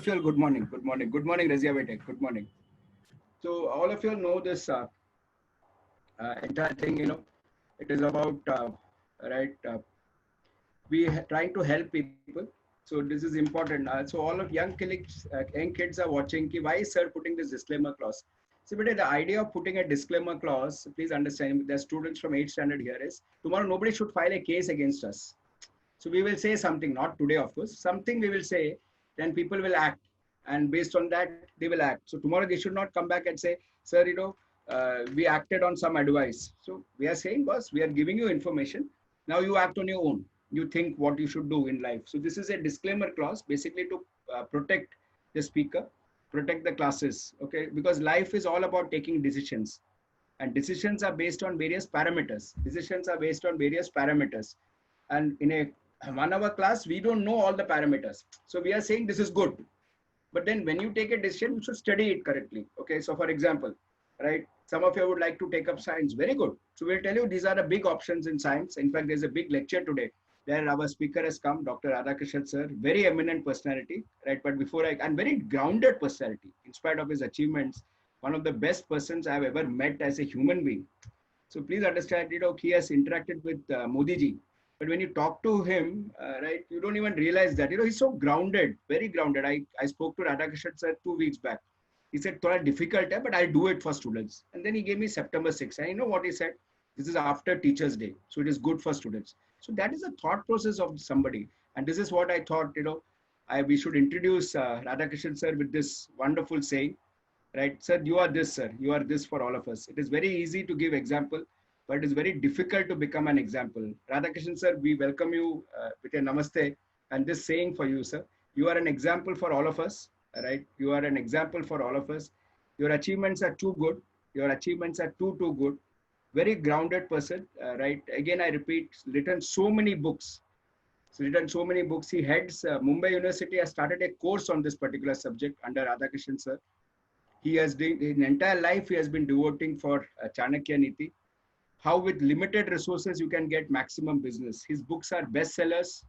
of you all, good morning. Good morning. Good morning, Razia Bete. Good morning. So all of you all know this entire thing, it is about, right, trying to help people. So this is important. So all of young kids are watching, why is sir putting this disclaimer clause? So but the idea of putting a disclaimer clause, please understand, the students from 8th standard here is, tomorrow nobody should file a case against us. So we will say something, not today, of course, something we will say, then people will act. And based on that, they will act. So tomorrow they should not come back and say, sir, we acted on some advice. So we are saying, boss, we are giving you information. Now you act on your own. You think what you should do in life. So this is a disclaimer clause, basically to protect the speaker, protect the classes, okay? Because life is all about taking decisions. And decisions are based on various parameters. Decisions are based on various parameters. And in a 1 hour class, we don't know all the parameters. So we are saying this is good. But then when you take a decision, you should study it correctly. Okay, so for example, right, some of you would like to take up science. Very good. So we'll tell you these are the big options in science. In fact, there's a big lecture today where our speaker has come, Dr. Radhakrishnan sir, very eminent personality, right? But and very grounded personality, in spite of his achievements, one of the best persons I've ever met as a human being. So please understand, he has interacted with Modi ji. But when you talk to him, right, you don't even realize that, he's so grounded, very grounded. I spoke to Radhakrishnan sir 2 weeks back. He said, "Thoda difficult, but I'll do it for students." And then he gave me September 6th. And you know what he said? This is after Teachers' Day. So it is good for students. So that is a thought process of somebody. And this is what I thought, we should introduce Radhakrishnan sir with this wonderful saying, right? Sir, you are this, sir. You are this for all of us. It is very easy to give example, but it is very difficult to become an example. Radhakrishnan sir, we welcome you with a namaste and this saying for you, sir. You are an example for all of us, right? You are an example for all of us. Your achievements are too good. Your achievements are too good. Very grounded person, right? Again, I repeat, written so many books. So written so many books. He heads Mumbai University has started a course on this particular subject under Radhakrishnan sir. He has been, in entire life, he has been devoting for Chanakya Niti. How with limited resources you can get maximum business. His books are bestsellers.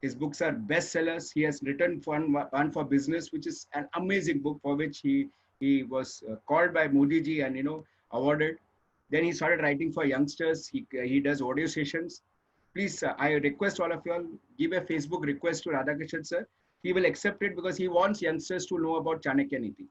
His books are bestsellers. He has written one for business, which is an amazing book for which he was called by Modi ji and awarded. Then he started writing for youngsters. He does audio sessions. Please, I request all of you all, give a Facebook request to Radhakrishnan sir. He will accept it because he wants youngsters to know about Chanakya Niti.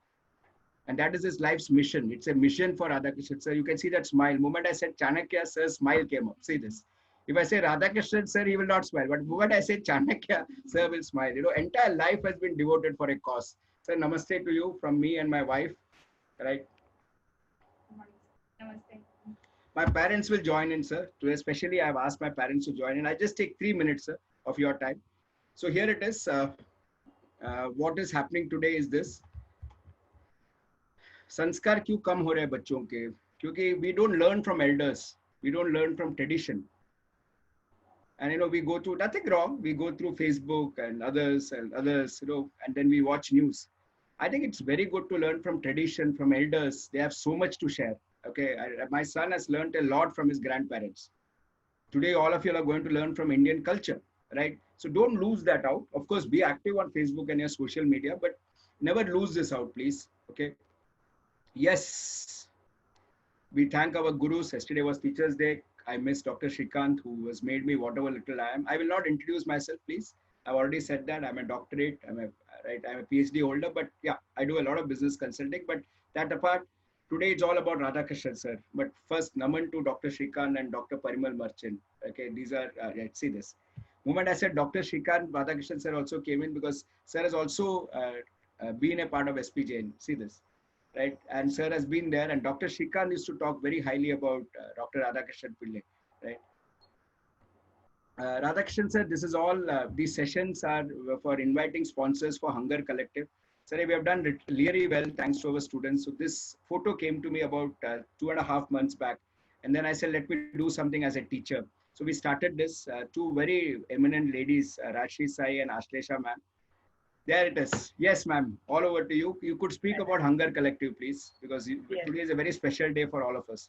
And that is his life's mission. It's a mission for Radhakrishnan sir. You can see that smile. The moment I said Chanakya, sir, smile came up. See this. If I say Radhakrishnan sir, he will not smile. But the moment I say Chanakya, sir will smile. Entire life has been devoted for a cause. Sir, namaste to you from me and my wife. Right? Namaste. My parents will join in, sir. Today, especially, I've asked my parents to join in. I just take 3 minutes, sir, of your time. So here it is. What is happening today is this. संस्कार क्यों कम हो रहे हैं बच्चों के? क्योंकि we don't learn from elders, we don't learn from tradition, and we go through nothing wrong. We go through Facebook and others, and then we watch news. I think it's very good to learn from tradition, from elders. They have so much to share. Okay, my son has learned a lot from his grandparents. Today, all of you are going to learn from Indian culture, right? So don't lose that out. Of course, be active on Facebook and your social media, but never lose this out, please. Okay. Yes, we thank our gurus. Yesterday was Teachers' Day. I miss Dr. Shrikant, who has made me whatever little I am. I will not introduce myself, please. I've already said that. I'm a doctorate. I'm a PhD holder. But yeah, I do a lot of business consulting. But that apart, today it's all about Radhakrishnan sir. But first, naman to Dr. Shrikant and Dr. Parimal Marchand. Okay, these are, see this. The moment I said Dr. Shrikant, Radhakrishnan sir also came in because sir has also been a part of SPJN. See this. Right, and sir has been there, and Dr. Shrikant used to talk very highly about Dr. Radhakrishnan Pillai, right? Radhakrishnan sir, this is all, these sessions are for inviting sponsors for Hunger Collective. Sir, we have done really well thanks to our students. So this photo came to me about 2.5 months back, and then I said, let me do something as a teacher. So we started this, two very eminent ladies, Rashri Sai and Ashlesha ma'am. There it is. Yes, ma'am. All over to you. You could speak about Hunger Collective, please, because today is a very special day for all of us.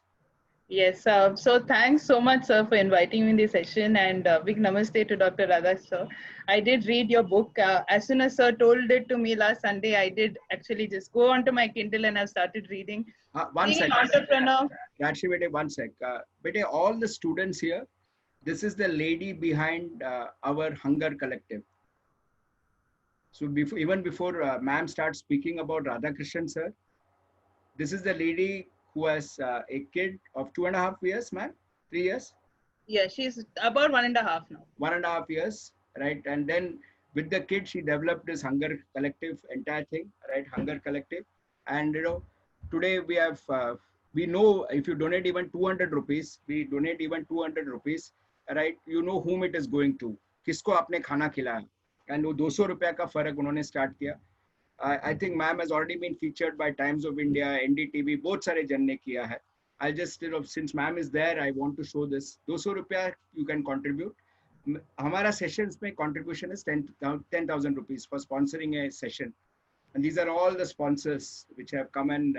Yes, so thanks so much, sir, for inviting me in this session, and big namaste to Dr. Radha, sir. I did read your book. As soon as sir told it to me last Sunday, I did actually just go onto my Kindle and I started reading. One Being sec, an entrepreneur, Rakshi bete, one sec. Bete, all the students here, this is the lady behind our Hunger Collective. So before, even before ma'am starts speaking about Radhakrishnan sir, this is the lady who has a kid of 2.5 years, ma'am, 3 years, yeah, she's about 1.5 now. 1.5 years, right? And then with the kid, she developed this Hunger Collective entire thing, right? Hunger Collective, and today we have we know if you donate even 200 rupees, we donate even 200 rupees, right? You know whom it is going to. किसको आपने खाना खिलाया, and वो 200 रुपया का फर्क उन्होंने start किया. I think ma'am has already been featured by Times of India, NDTV, बहुत सारे जन ने किया है. I'll just, since ma'am is there, I want to show this. 200 रुपया you can contribute. हमारा sessions में contribution is 10,000 rupees for sponsoring a session. And these are all the sponsors which have come and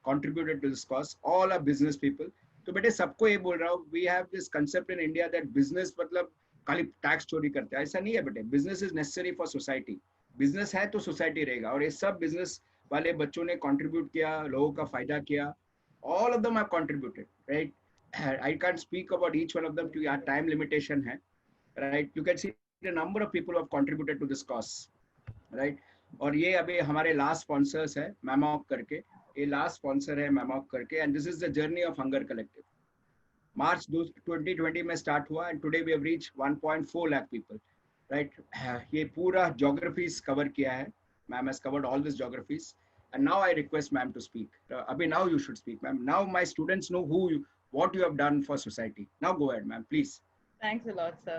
contributed to this cause. All are business people. तो बेटे सबको ये बोल रहा हूँ, we have this concept in India that business मतलब खाली tax चोरी करते हैं, ऐसा नहीं है बेटे. Business is necessary for society. Business है तो सोसाइटी रहेगा, और ये सब बिजनेस वाले बच्चों ने कंट्रीब्यूट किया, लोगों का फायदा किया. All of them have contributed, right. I can't speak about each one of them क्योंकि यहाँ टाइम लिमिटेशन है, right. You can see the number of people have contributed to this cause, right. और ये अभी हमारे लास्ट स्पॉन्सर्स है मैमॉक करके, ये लास्ट स्पॉन्सर है मैमॉक करके, and this is the journey of Hunger Collective. March 2020 में स्टार्ट हुआ, and today we have reached 1.4 lakh people, right. ये पूरा जोग्राफीज कवर किया है, ma'am has covered all this geographies. And now I request ma'am to speak. अभी now you should speak ma'am. Now my students know who what you have done for society. Now go ahead ma'am, please. Thanks a lot, sir.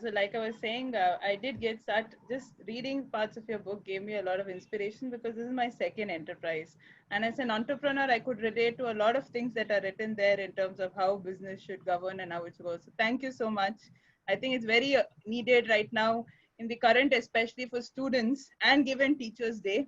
So like I was saying, I did get start just reading parts of your book gave me a lot of inspiration because this is my second enterprise. And as an entrepreneur, I could relate to a lot of things that are written there in terms of how business should govern and how it goes. So thank you so much. I think it's very needed right now in the current, especially for students and given Teachers Day,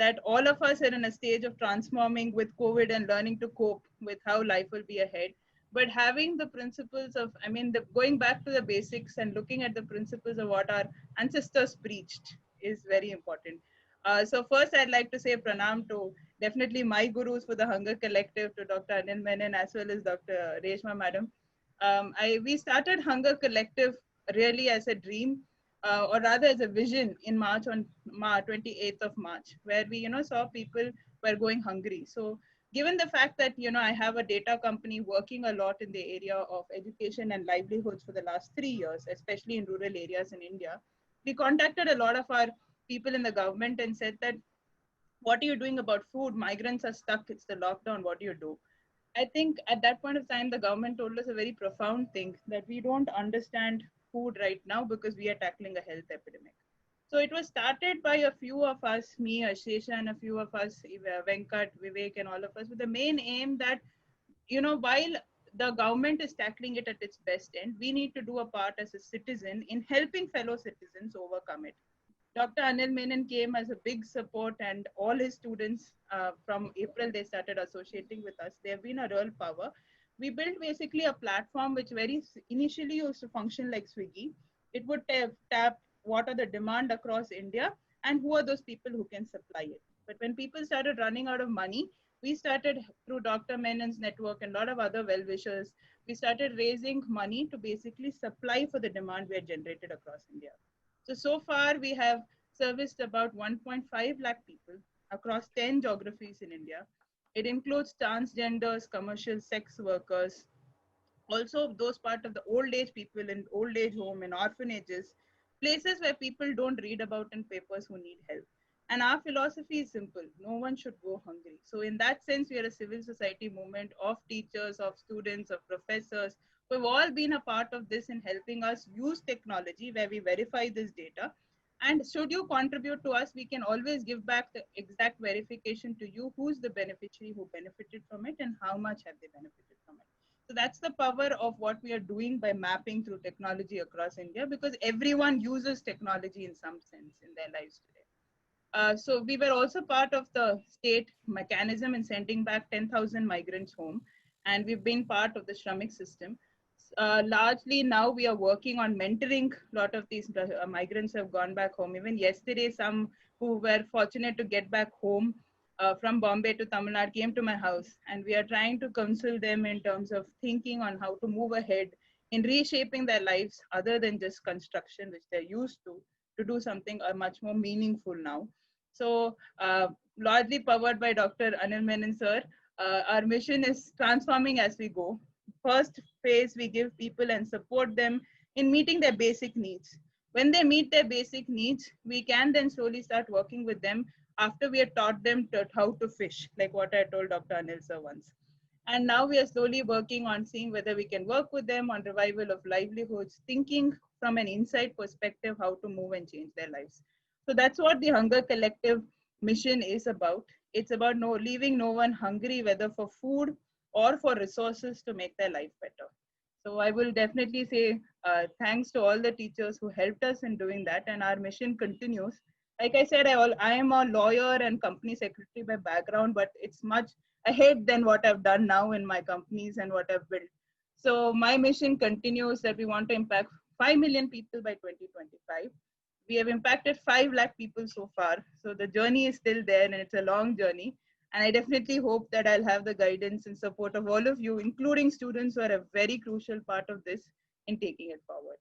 that all of us are in a stage of transforming with COVID and learning to cope with how life will be ahead. But having the principles of, I mean, going back to the basics and looking at the principles of what our ancestors preached is very important. So first, I'd like to say pranam to definitely my gurus for the Hunger Collective, to Dr. Anil Menon as well as Dr. Reshma Madam. We started Hunger Collective really as a dream, or rather as a vision in March, on 28th of March, where we saw people were going hungry. So given the fact that I have a data company working a lot in the area of education and livelihoods for the last 3 years, especially in rural areas in India, we contacted a lot of our people in the government and said that, what are you doing about food? Migrants are stuck, it's the lockdown, what do you do? I think at that point of time, the government told us a very profound thing, that we don't understand food right now because we are tackling a health epidemic. So it was started by a few of us, me, Ashesha, and a few of us, Venkat, Vivek, and all of us, with the main aim that, while the government is tackling it at its best end, we need to do a part as a citizen in helping fellow citizens overcome it. Dr. Anil Menon came as a big support, and all his students from April, they started associating with us. They have been a real power. We built basically a platform which very initially used to function like Swiggy. It would tap what are the demand across India and who are those people who can supply it. But when people started running out of money, we started through Dr. Menon's network and a lot of other well-wishers, we started raising money to basically supply for the demand we had generated across India. So far we have serviced about 1.5 lakh people across 10 geographies in India. It includes transgenders, commercial sex workers, also those part of the old age people in old age home and orphanages, places where people don't read about in papers who need help. And our philosophy is simple: no one should go hungry. So in that sense, we are a civil society movement of teachers, of students, of professors. We've all been a part of this in helping us use technology where we verify this data. And should you contribute to us, we can always give back the exact verification to you, who's the beneficiary who benefited from it and how much have they benefited from it. So that's the power of what we are doing by mapping through technology across India, because everyone uses technology in some sense in their lives today. So we were also part of the state mechanism in sending back 10,000 migrants home. and we've been part of the Shramik system. Largely now we are working on mentoring a lot of these migrants who have gone back home. Even yesterday, some who were fortunate to get back home from Bombay to Tamil Nadu came to my house, and we are trying to counsel them in terms of thinking on how to move ahead in reshaping their lives other than just construction, which they're used to do something much more meaningful now. So, largely powered by Dr. Anil Menon sir, our mission is transforming as we go. First phase, we give people and support them in meeting their basic needs. When they meet their basic needs, we can then slowly start working with them after we have taught them how to fish, like what I told Dr. Anil sir once. And now we are slowly working on seeing whether we can work with them on revival of livelihoods, thinking from an inside perspective how to move and change their lives. So that's what the Hunger Collective mission is about. It's about leaving no one hungry, whether for food or for resources to make their life better. So I will definitely say thanks to all the teachers who helped us in doing that, and our mission continues. Like I said, I am a lawyer and company secretary by background, but it's much ahead than what I've done now in my companies and what I've built. So my mission continues that we want to impact 5 million people by 2025. We have impacted 5 lakh people so far. So the journey is still there and it's a long journey. And I definitely hope that I'll have the guidance and support of all of you, including students who are a very crucial part of this in taking it forward.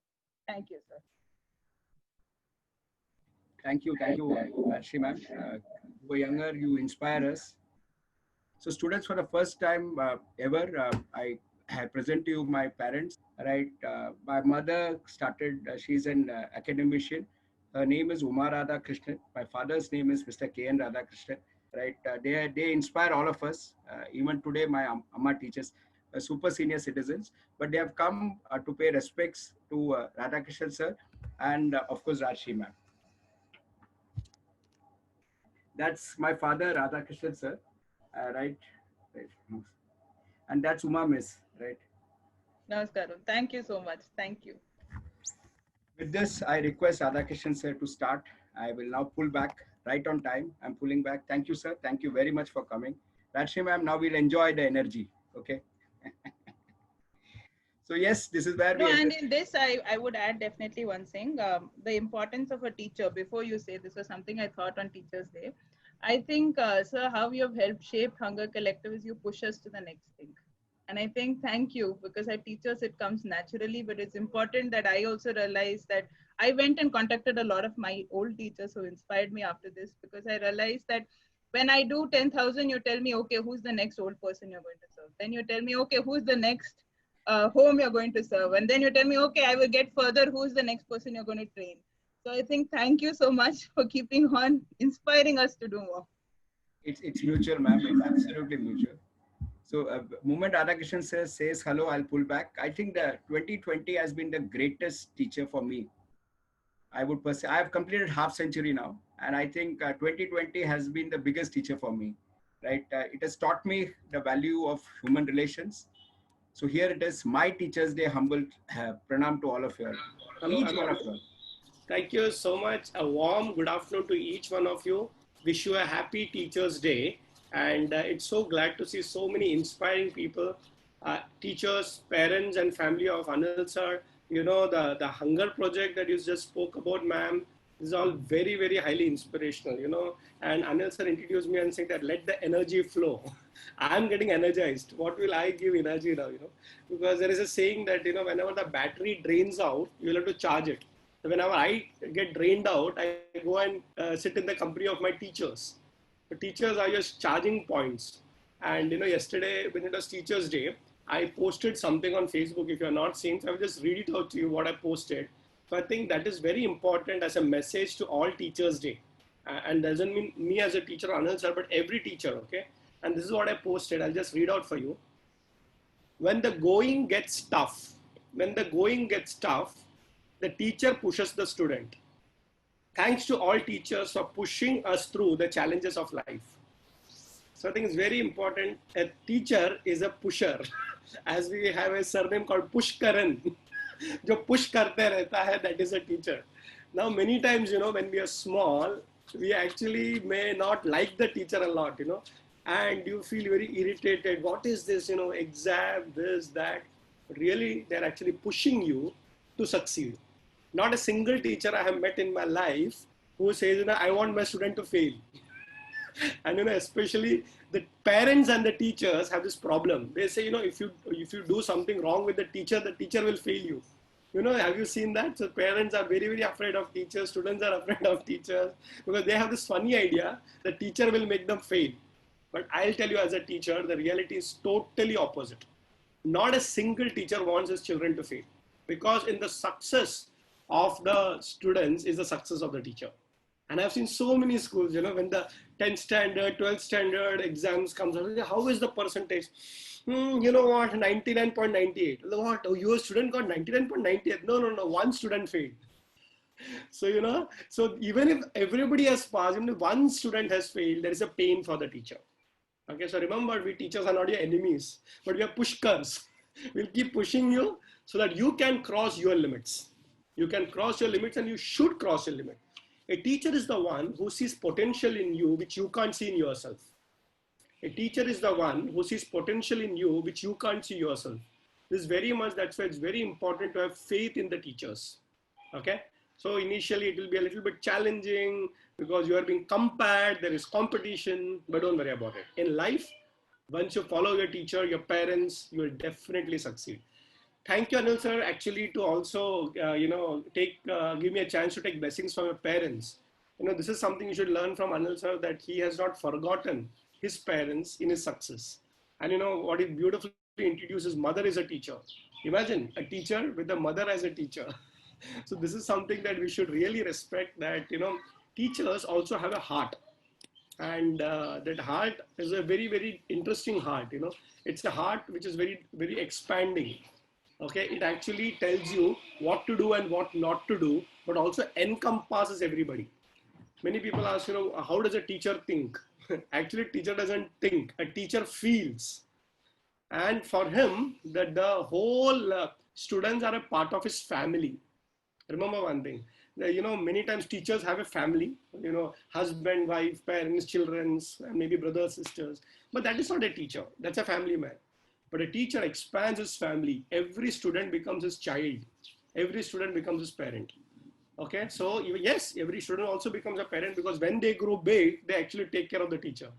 Thank you, sir. Thank you, Arshi ma'am. You were younger, you inspire us. So students, for the first time ever, I present to you my parents, right? My mother started, she's an academician. Her name is Uma Radha Krishnan. My father's name is Mr. K.N. Radha Krishnan, right? They inspire all of us. Even today, my Amma teaches super senior citizens, but they have come to pay respects to Radha Krishnan sir and of course Rashi ma'am. That's my father, Radha Krishnan sir, right? Right. And that's Uma Miss, right? Namaskaram. Thank you so much. Thank you. With this, I request Radhakishan sir to start. I will now pull back right on time. I'm pulling back. Thank you, sir. Thank you very much for coming. Rajshri ma'am, now we'll enjoy the energy. Okay. So yes, this is where No, we and ended. in this, I would add definitely one thing, the importance of a teacher. Before you say this was something I thought on Teachers' Day. I think, sir, how you have helped shape Hunger Collective is you push us to the next thing. And I think thank you, because at teachers it comes naturally, but it's important that I also realize that I went and contacted a lot of my old teachers who inspired me after this, because I realized that when I do 10,000, you tell me, okay, who's the next old person you're going to serve? Then you tell me, okay, who's the next home you're going to serve? And then you tell me, okay, I will get further, who's the next person you're going to train? So I think thank you so much for keeping on inspiring us to do more. It's mutual, ma'am. It's absolutely mutual. So, moment Radhakishan says hello, I'll pull back. I think the 2020 has been the greatest teacher for me. I have completed half century now, and I think 2020 has been the biggest teacher for me. Right? It has taught me the value of human relations. So here it is, my Teachers' Day humble pranam to all of you, Hello, each one of you. Thank you so much. A warm good afternoon to each one of you. Wish you a happy Teachers' Day. And it's so glad to see so many inspiring people, teachers, parents, and family of Anil sir. You know, the hunger project that you just spoke about, ma'am, is all very, very highly inspirational, you know. And Anil sir introduced me and said that let the energy flow. I'm getting energized. What will I give energy now, you know? Because there is a saying that, you know, whenever the battery drains out, you'll have to charge it. So whenever I get drained out, I go and sit in the company of my teachers. The teachers are just charging points. And you know, yesterday when it was Teachers' Day, I posted something on Facebook. If you're not seeing, so I will just read it out to you what I posted. So I think that is very important as a message to all Teachers' Day. And doesn't mean me as a teacher, Anil sir, but every teacher, okay? And this is what I posted. I'll just read out for you. When the going gets tough, the teacher pushes the student. Thanks to all teachers for pushing us through the challenges of life. So I think it's very important. A teacher is a pusher. As we have a surname called Pushkaran. Jo push karte rehta hai, that is a teacher. Now many times, you know, when we are small, we actually may not like the teacher a lot, you know. and you feel very irritated. What is this, exam, this, that? But really, they're actually pushing you to succeed. Not a single teacher I have met in my life who says, I want my student to fail. And especially the parents and the teachers have this problem. They say, if you do something wrong with the teacher will fail you. Have you seen that? So parents are very, very afraid of teachers. Students are afraid of teachers because they have this funny idea the teacher will make them fail. But I'll tell you, as a teacher, the reality is totally opposite. Not a single teacher wants his children to fail, because in the success of the students is the success of the teacher. And I've seen so many schools, when the 10th standard, 12th standard exams comes out, how is the percentage? You know what, 99.98. What? Oh, your student got 99.98. No, one student failed. So, so even if everybody has passed, even if one student has failed, there is a pain for the teacher. Okay, so remember, we teachers are not your enemies, but we are pushkars. We'll keep pushing you so that you can cross your limits. You can cross your limits, and you should cross your limit. A teacher is the one who sees potential in you which you can't see in yourself. A teacher is the one who sees potential in you which you can't see yourself. This is very much, that's why it's very important to have faith in the teachers. Okay, so initially it will be a little bit challenging because you are being compared, there is competition, but don't worry about it. In life, once you follow your teacher, your parents, you will definitely succeed. Thank you, Anil sir, actually, to also, give me a chance to take blessings from your parents. This is something you should learn from Anil sir, that he has not forgotten his parents in his success. And what he beautifully introduces, mother is a teacher. Imagine a teacher with a mother as a teacher. So this is something that we should really respect, that, teachers also have a heart. And that heart is a very, very interesting heart. It's a heart which is very, very expanding. Okay, it actually tells you what to do and what not to do, but also encompasses everybody. Many people ask, how does a teacher think? Actually, teacher doesn't think. A teacher feels. And for him, that the whole students are a part of his family. Remember one thing, many times teachers have a family, husband, wife, parents, children, maybe brothers, sisters. But that is not a teacher. That's a family man. But a teacher expands his family. Every student becomes his child. Every student becomes his parent. Okay, so yes, every student also becomes a parent, because when they grow big, they actually take care of the teacher.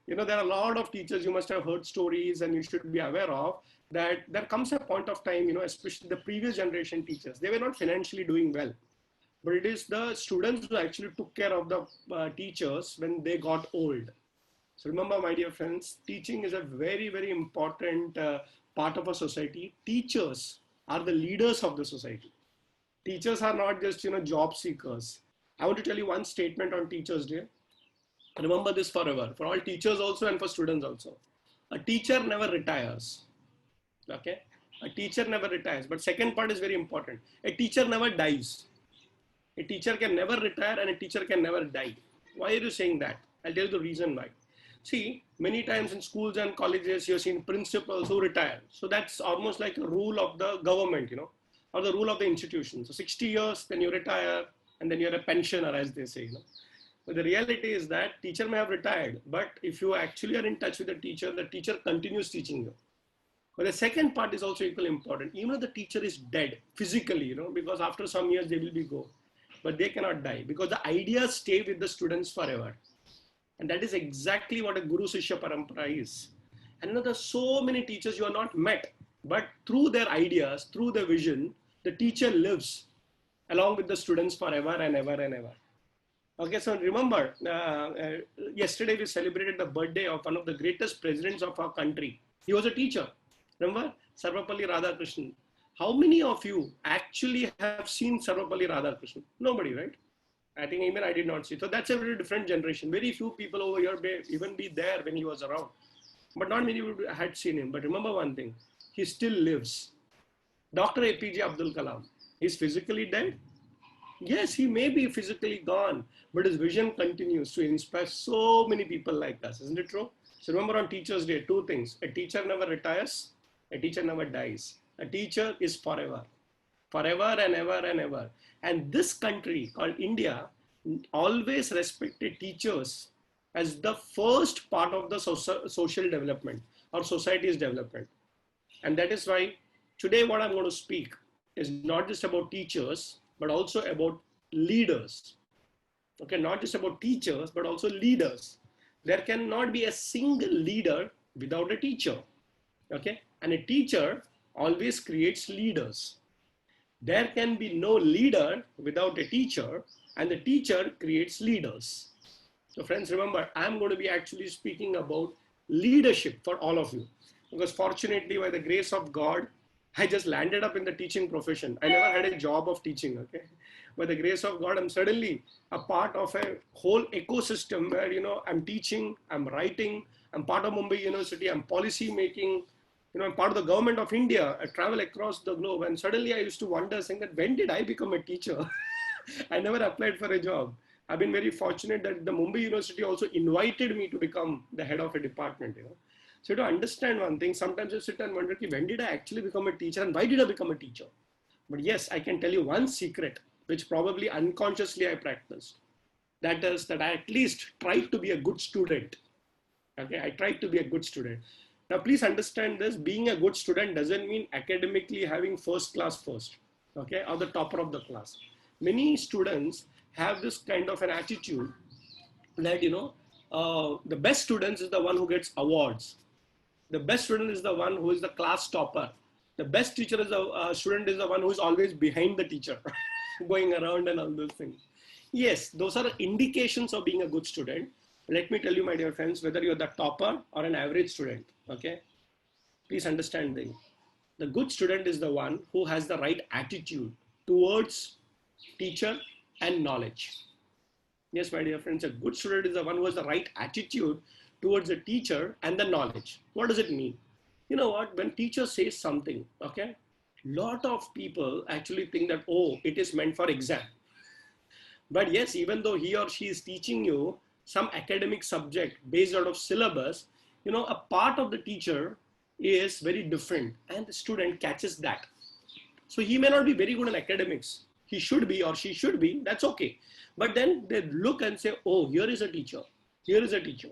There are a lot of teachers, you must have heard stories, and you should be aware of that there comes a point of time, especially the previous generation teachers, they were not financially doing well. But it is the students who actually took care of the teachers when they got old. So remember, my dear friends, teaching is a very, very important part of a society. Teachers are the leaders of the society. Teachers are not just, job seekers. I want to tell you one statement on Teachers' Day. Remember this forever, for all teachers also and for students also. A teacher never retires. Okay? A teacher never retires. But second part is very important. A teacher never dies. A teacher can never retire, and a teacher can never die. Why are you saying that? I'll tell you the reason why. See, many times in schools and colleges, you've seen principals who retire. So that's almost like a rule of the government, or the rule of the institution. So 60 years, then you retire, and then you're a pensioner, as they say, But the reality is that teacher may have retired, but if you actually are in touch with the teacher continues teaching you. But the second part is also equally important. Even if the teacher is dead physically, because after some years they will be gone, but they cannot die, because the ideas stay with the students forever. And that is exactly what a Guru Shishya Parampara is. And there are so many teachers you are not met, but through their ideas, through their vision, the teacher lives along with the students forever and ever and ever. Okay, so remember, yesterday we celebrated the birthday of one of the greatest presidents of our country. He was a teacher. Remember, Sarvapalli Radhakrishnan. How many of you actually have seen Sarvapalli Radhakrishnan? Nobody, right? I think even I did not see. So that's a very different generation. Very few people over here may even be there when he was around. But not many had seen him. But remember one thing, he still lives. Dr. APJ Abdul Kalam, he's physically dead. Yes, he may be physically gone, but his vision continues to inspire so many people like us. Isn't it true? So remember, on Teachers' Day, two things. A teacher never retires. A teacher never dies. A teacher is forever. Forever and ever and ever. And this country called India always respected teachers as the first part of the social development or society's development. And that is why today what I'm going to speak is not just about teachers, but also about leaders. Okay, not just about teachers, but also leaders. There cannot be a single leader without a teacher. Okay, and a teacher always creates leaders. There can be no leader without a teacher, and the teacher creates leaders. So friends, remember, I'm going to be actually speaking about leadership for all of you. Because fortunately, by the grace of God, I just landed up in the teaching profession. I never had a job of teaching, okay? By the grace of God, I'm suddenly a part of a whole ecosystem where, I'm teaching, I'm writing, I'm part of Mumbai University, I'm policy making, I'm part of the government of India. I travel across the globe. And suddenly I used to wonder, saying that when did I become a teacher? I never applied for a job. I've been very fortunate that the Mumbai University also invited me to become the head of a department. So to understand one thing, sometimes you sit and wonder, when did I actually become a teacher and why did I become a teacher? But yes, I can tell you one secret, which probably unconsciously I practiced. That is that I at least tried to be a good student. Okay, I tried to be a good student. Now, please understand this, being a good student doesn't mean academically having first class first, okay, or the topper of the class. Many students have this kind of an attitude that, the best students is the one who gets awards. The best student is the one who is the class topper. The best teacher is the student is the one who is always behind the teacher, going around and all those things. Yes, those are indications of being a good student. Let me tell you, my dear friends, whether you're the topper or an average student, okay? Please understand this. The good student is the one who has the right attitude towards teacher and knowledge. Yes, my dear friends, a good student is the one who has the right attitude towards the teacher and the knowledge. What does it mean? You know what, when teacher says something, okay, lot of people actually think that, oh, it is meant for exam. But yes, even though he or she is teaching you some academic subject based out of syllabus, a part of the teacher is very different and the student catches that. So he may not be very good in academics. He should be or she should be, that's okay. But then they look and say, oh, here is a teacher. Here is a teacher.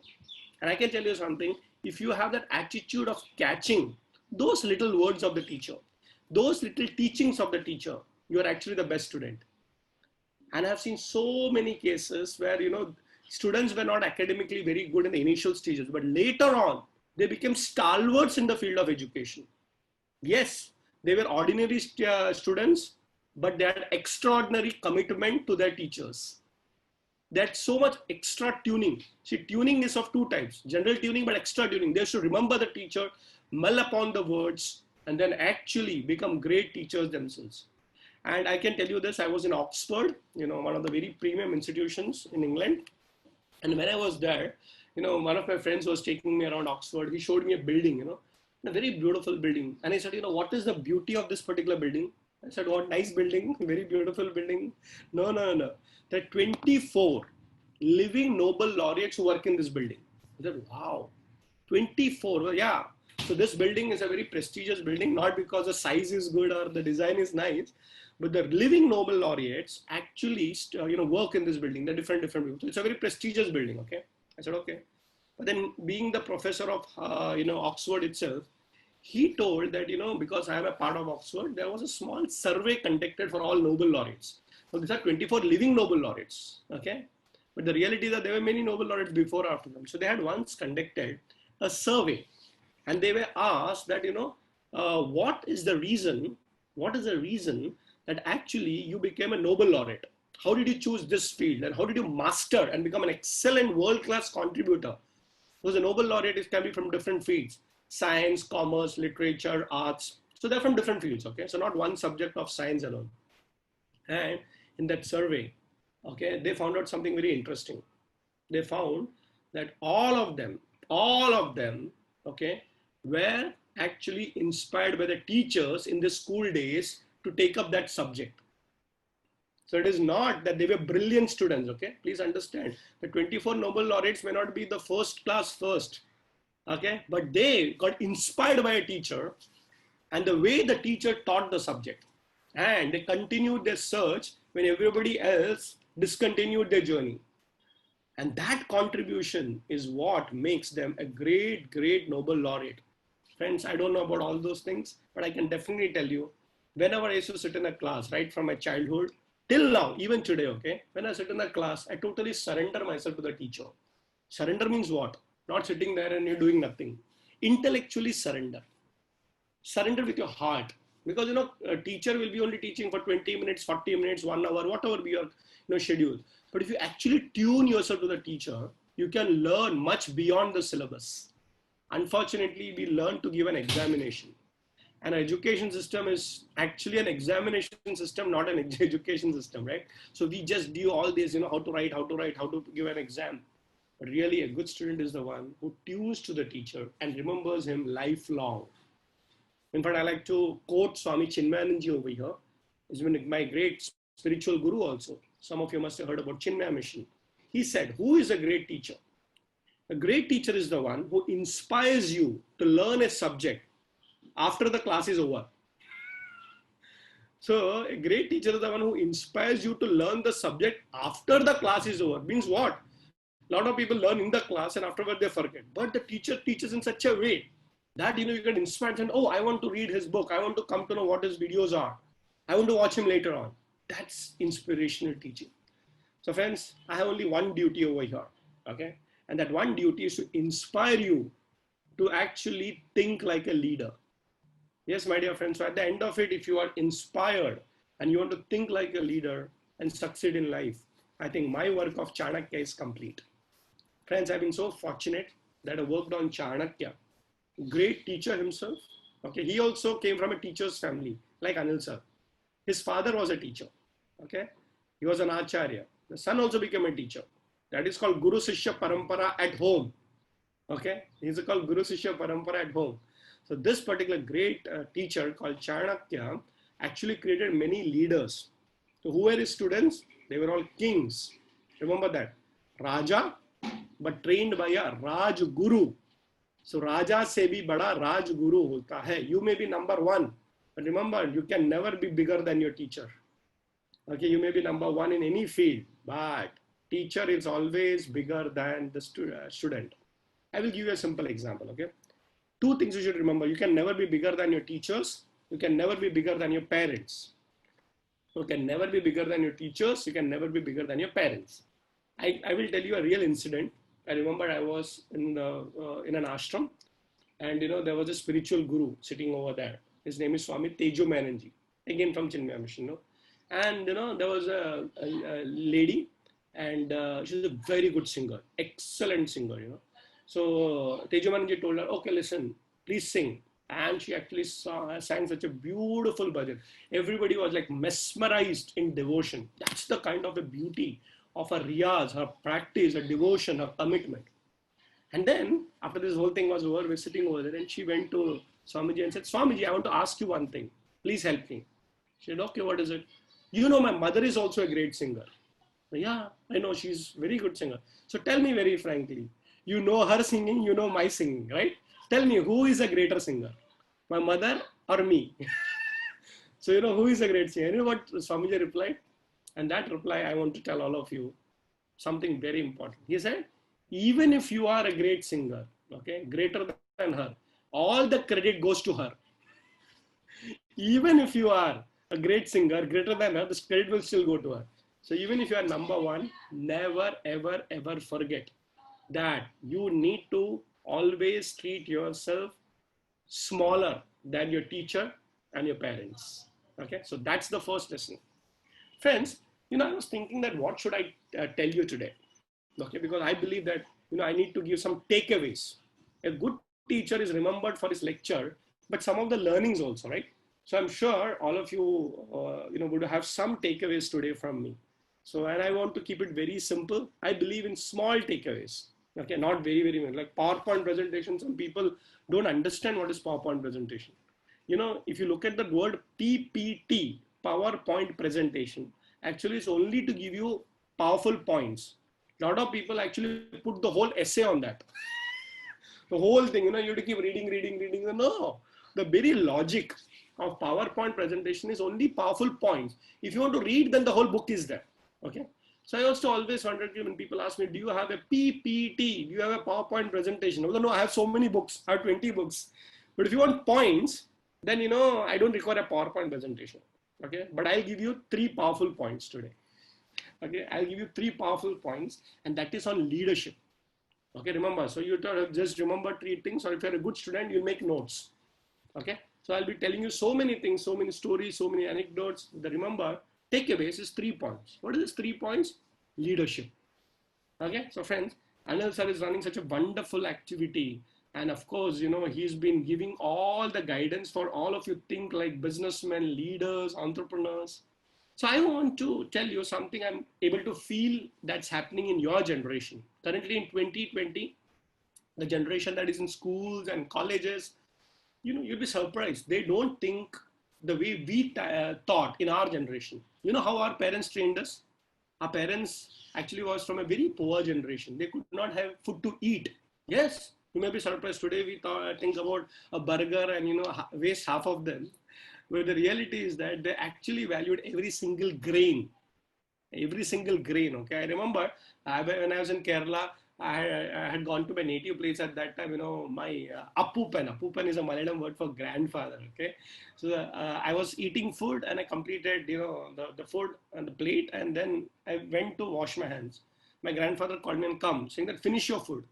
And I can tell you something, if you have that attitude of catching those little words of the teacher, those little teachings of the teacher, you are actually the best student. And I've seen so many cases where, students were not academically very good in the initial stages, but later on, they became stalwarts in the field of education. Yes, they were ordinary students, but they had extraordinary commitment to their teachers. That's so much extra tuning. See, tuning is of two types, general tuning, but extra tuning. They should remember the teacher, mull upon the words, and then actually become great teachers themselves. And I can tell you this, I was in Oxford, one of the very premium institutions in England. And when I was there, one of my friends was taking me around Oxford. He showed me a building, a very beautiful building. And I said, what is the beauty of this particular building? I said, what nice building, very beautiful building. No. There are 24 living Nobel laureates who work in this building. I said, wow, 24, well, yeah. So this building is a very prestigious building, not because the size is good or the design is nice, but the living Nobel laureates actually, work in this building. They're different people. So it's a very prestigious building, okay? I said, okay. But then being the professor of, Oxford itself, he told that, because I am a part of Oxford, there was a small survey conducted for all Nobel laureates. So these are 24 living Nobel laureates, okay? But the reality is that there were many Nobel laureates before or after them. So they had once conducted a survey and they were asked that, what is the reason that actually you became a Nobel laureate? How did you choose this field and how did you master and become an excellent world-class contributor? Because a Nobel laureate can be from different fields, science, commerce, literature, arts. So they're from different fields, okay? So not one subject of science alone. And in that survey, okay, they found out something very interesting. They found that all of them, okay, were actually inspired by the teachers in the school days to take up that subject. So it is not that they were brilliant students, okay? Please understand. The 24 Nobel laureates may not be the first class first, okay? But they got inspired by a teacher and the way the teacher taught the subject. And they continued their search when everybody else discontinued their journey. And that contribution is what makes them a great, great Nobel laureate. Friends, I don't know about all those things, but I can definitely tell you, whenever I used to sit in a class, right from my childhood till now, even today, okay, when I sit in a class, I totally surrender myself to the teacher. Surrender means what? Not sitting there and you're doing nothing. Intellectually surrender. Surrender with your heart. Because, a teacher will be only teaching for 20 minutes, 40 minutes, 1 hour, whatever be your schedule. But if you actually tune yourself to the teacher, you can learn much beyond the syllabus. Unfortunately, we learn to give an examination. And our education system is actually an examination system, not an education system, right? So we just do all this, how to write, how to give an exam. But really, a good student is the one who tunes to the teacher and remembers him lifelong. In fact, I like to quote Swami Chinmayananji over here. He's been my great spiritual guru also. Some of you must have heard about Chinmaya Mission. He said, who is a great teacher? A great teacher is the one who inspires you to learn a subject after the class is over. So a great teacher is the one who inspires you to learn the subject after the class is over. Means what? A lot of people learn in the class and afterward they forget. But the teacher teaches in such a way that you get inspired and, oh, I want to read his book. I want to come to know what his videos are. I want to watch him later on. That's inspirational teaching. So friends, I have only one duty over here. Okay. And that one duty is to inspire you to actually think like a leader. Yes, my dear friends. So at the end of it, if you are inspired and you want to think like a leader and succeed in life, I think my work of Chanakya is complete. Friends, I've been so fortunate that I worked on Chanakya. Great teacher himself. Okay, he also came from a teacher's family, like Anil sir. His father was a teacher. Okay, he was an acharya. The son also became a teacher. That is called Guru Sishya Parampara at home. Okay, he's called Guru Sishya Parampara at home. So this particular great teacher called Chanakya actually created many leaders. So who were his students? They were all kings. Remember that. Raja, but trained by a Raj Guru. So Raja se bhi bada Raj Guru hota hai. You may be number one, but remember, you can never be bigger than your teacher. Okay, you may be number one in any field, but teacher is always bigger than the student. I will give you a simple example, okay? Two things you should remember. You can never be bigger than your teachers. You can never be bigger than your parents. You can never be bigger than your teachers. You can never be bigger than your parents. I will tell you a real incident. I remember I was in an ashram, and there was a spiritual guru sitting over there. His name is Swami Tejomayananji, again from Chinmaya Mission. And there was a lady, and she was a very good singer, excellent singer. So Tejomayananji told her, okay, listen, please sing. And she actually sang such a beautiful bhajan. Everybody was like mesmerized in devotion. That's the kind of a beauty of her riyaz, her practice, her devotion, her commitment. And then after this whole thing was over, we're sitting over there, and she went to Swamiji and said, Swamiji, I want to ask you one thing. Please help me. She said, okay, what is it? My mother is also a great singer. Yeah, I know, she's a very good singer. So tell me very frankly, you know her singing, you know my singing, right? Tell me, who is a greater singer? My mother or me? So, who is a great singer? You know what Swamiji replied? And that reply, I want to tell all of you something very important. He said, even if you are a great singer, okay, greater than her, all the credit goes to her. Even if you are a great singer, greater than her, the credit will still go to her. So even if you are number one, never, ever, ever forget that you need to always treat yourself smaller than your teacher and your parents. Okay, so that's the first lesson. Friends, I was thinking that what should I tell you today? Okay, because I believe that, I need to give some takeaways. A good teacher is remembered for his lecture, but some of the learnings also, right? So I'm sure all of you, would have some takeaways today from me. So, and I want to keep it very simple. I believe in small takeaways. Okay, not very, very many. Like PowerPoint presentation, some people don't understand what is PowerPoint presentation. If you look at the word PPT, PowerPoint presentation, actually it's only to give you powerful points. A lot of people actually put the whole essay on that. The whole thing, you have to keep reading. No, the very logic of PowerPoint presentation is only powerful points. If you want to read, then the whole book is there. Okay. So I also always wondered when people ask me, do you have a PPT? Do you have a PowerPoint presentation? Although no, I have so many books. I have 20 books. But if you want points, then I don't require a PowerPoint presentation. Okay, but I'll give you 3 powerful points today. Okay, I'll give you 3 powerful points, and that is on leadership. Okay, remember. So you just remember 3 things, or if you're a good student, you'll make notes. Okay, so I'll be telling you so many things, so many stories, so many anecdotes. Remember, takeaways is 3 points. What is this 3 points? Leadership. Okay, so friends, Anil sir is running such a wonderful activity. And of course, he's been giving all the guidance for all of you think like businessmen, leaders, entrepreneurs. So I want to tell you something I'm able to feel that's happening in your generation. Currently in 2020, the generation that is in schools and colleges, you'll be surprised. They don't think the way we thought in our generation. You know how our parents trained us? Our parents actually was from a very poor generation. They could not have food to eat. Yes, you may be surprised. Today we think about a burger and waste half of them. But the reality is that they actually valued every single grain. Every single grain. Okay, I remember when I was in Kerala, I had gone to my native place at that time. My Appupan is a Malayalam word for grandfather. Okay, so I was eating food and I completed the food and the plate, and then I went to wash my hands. My grandfather called me and come, saying that finish your food.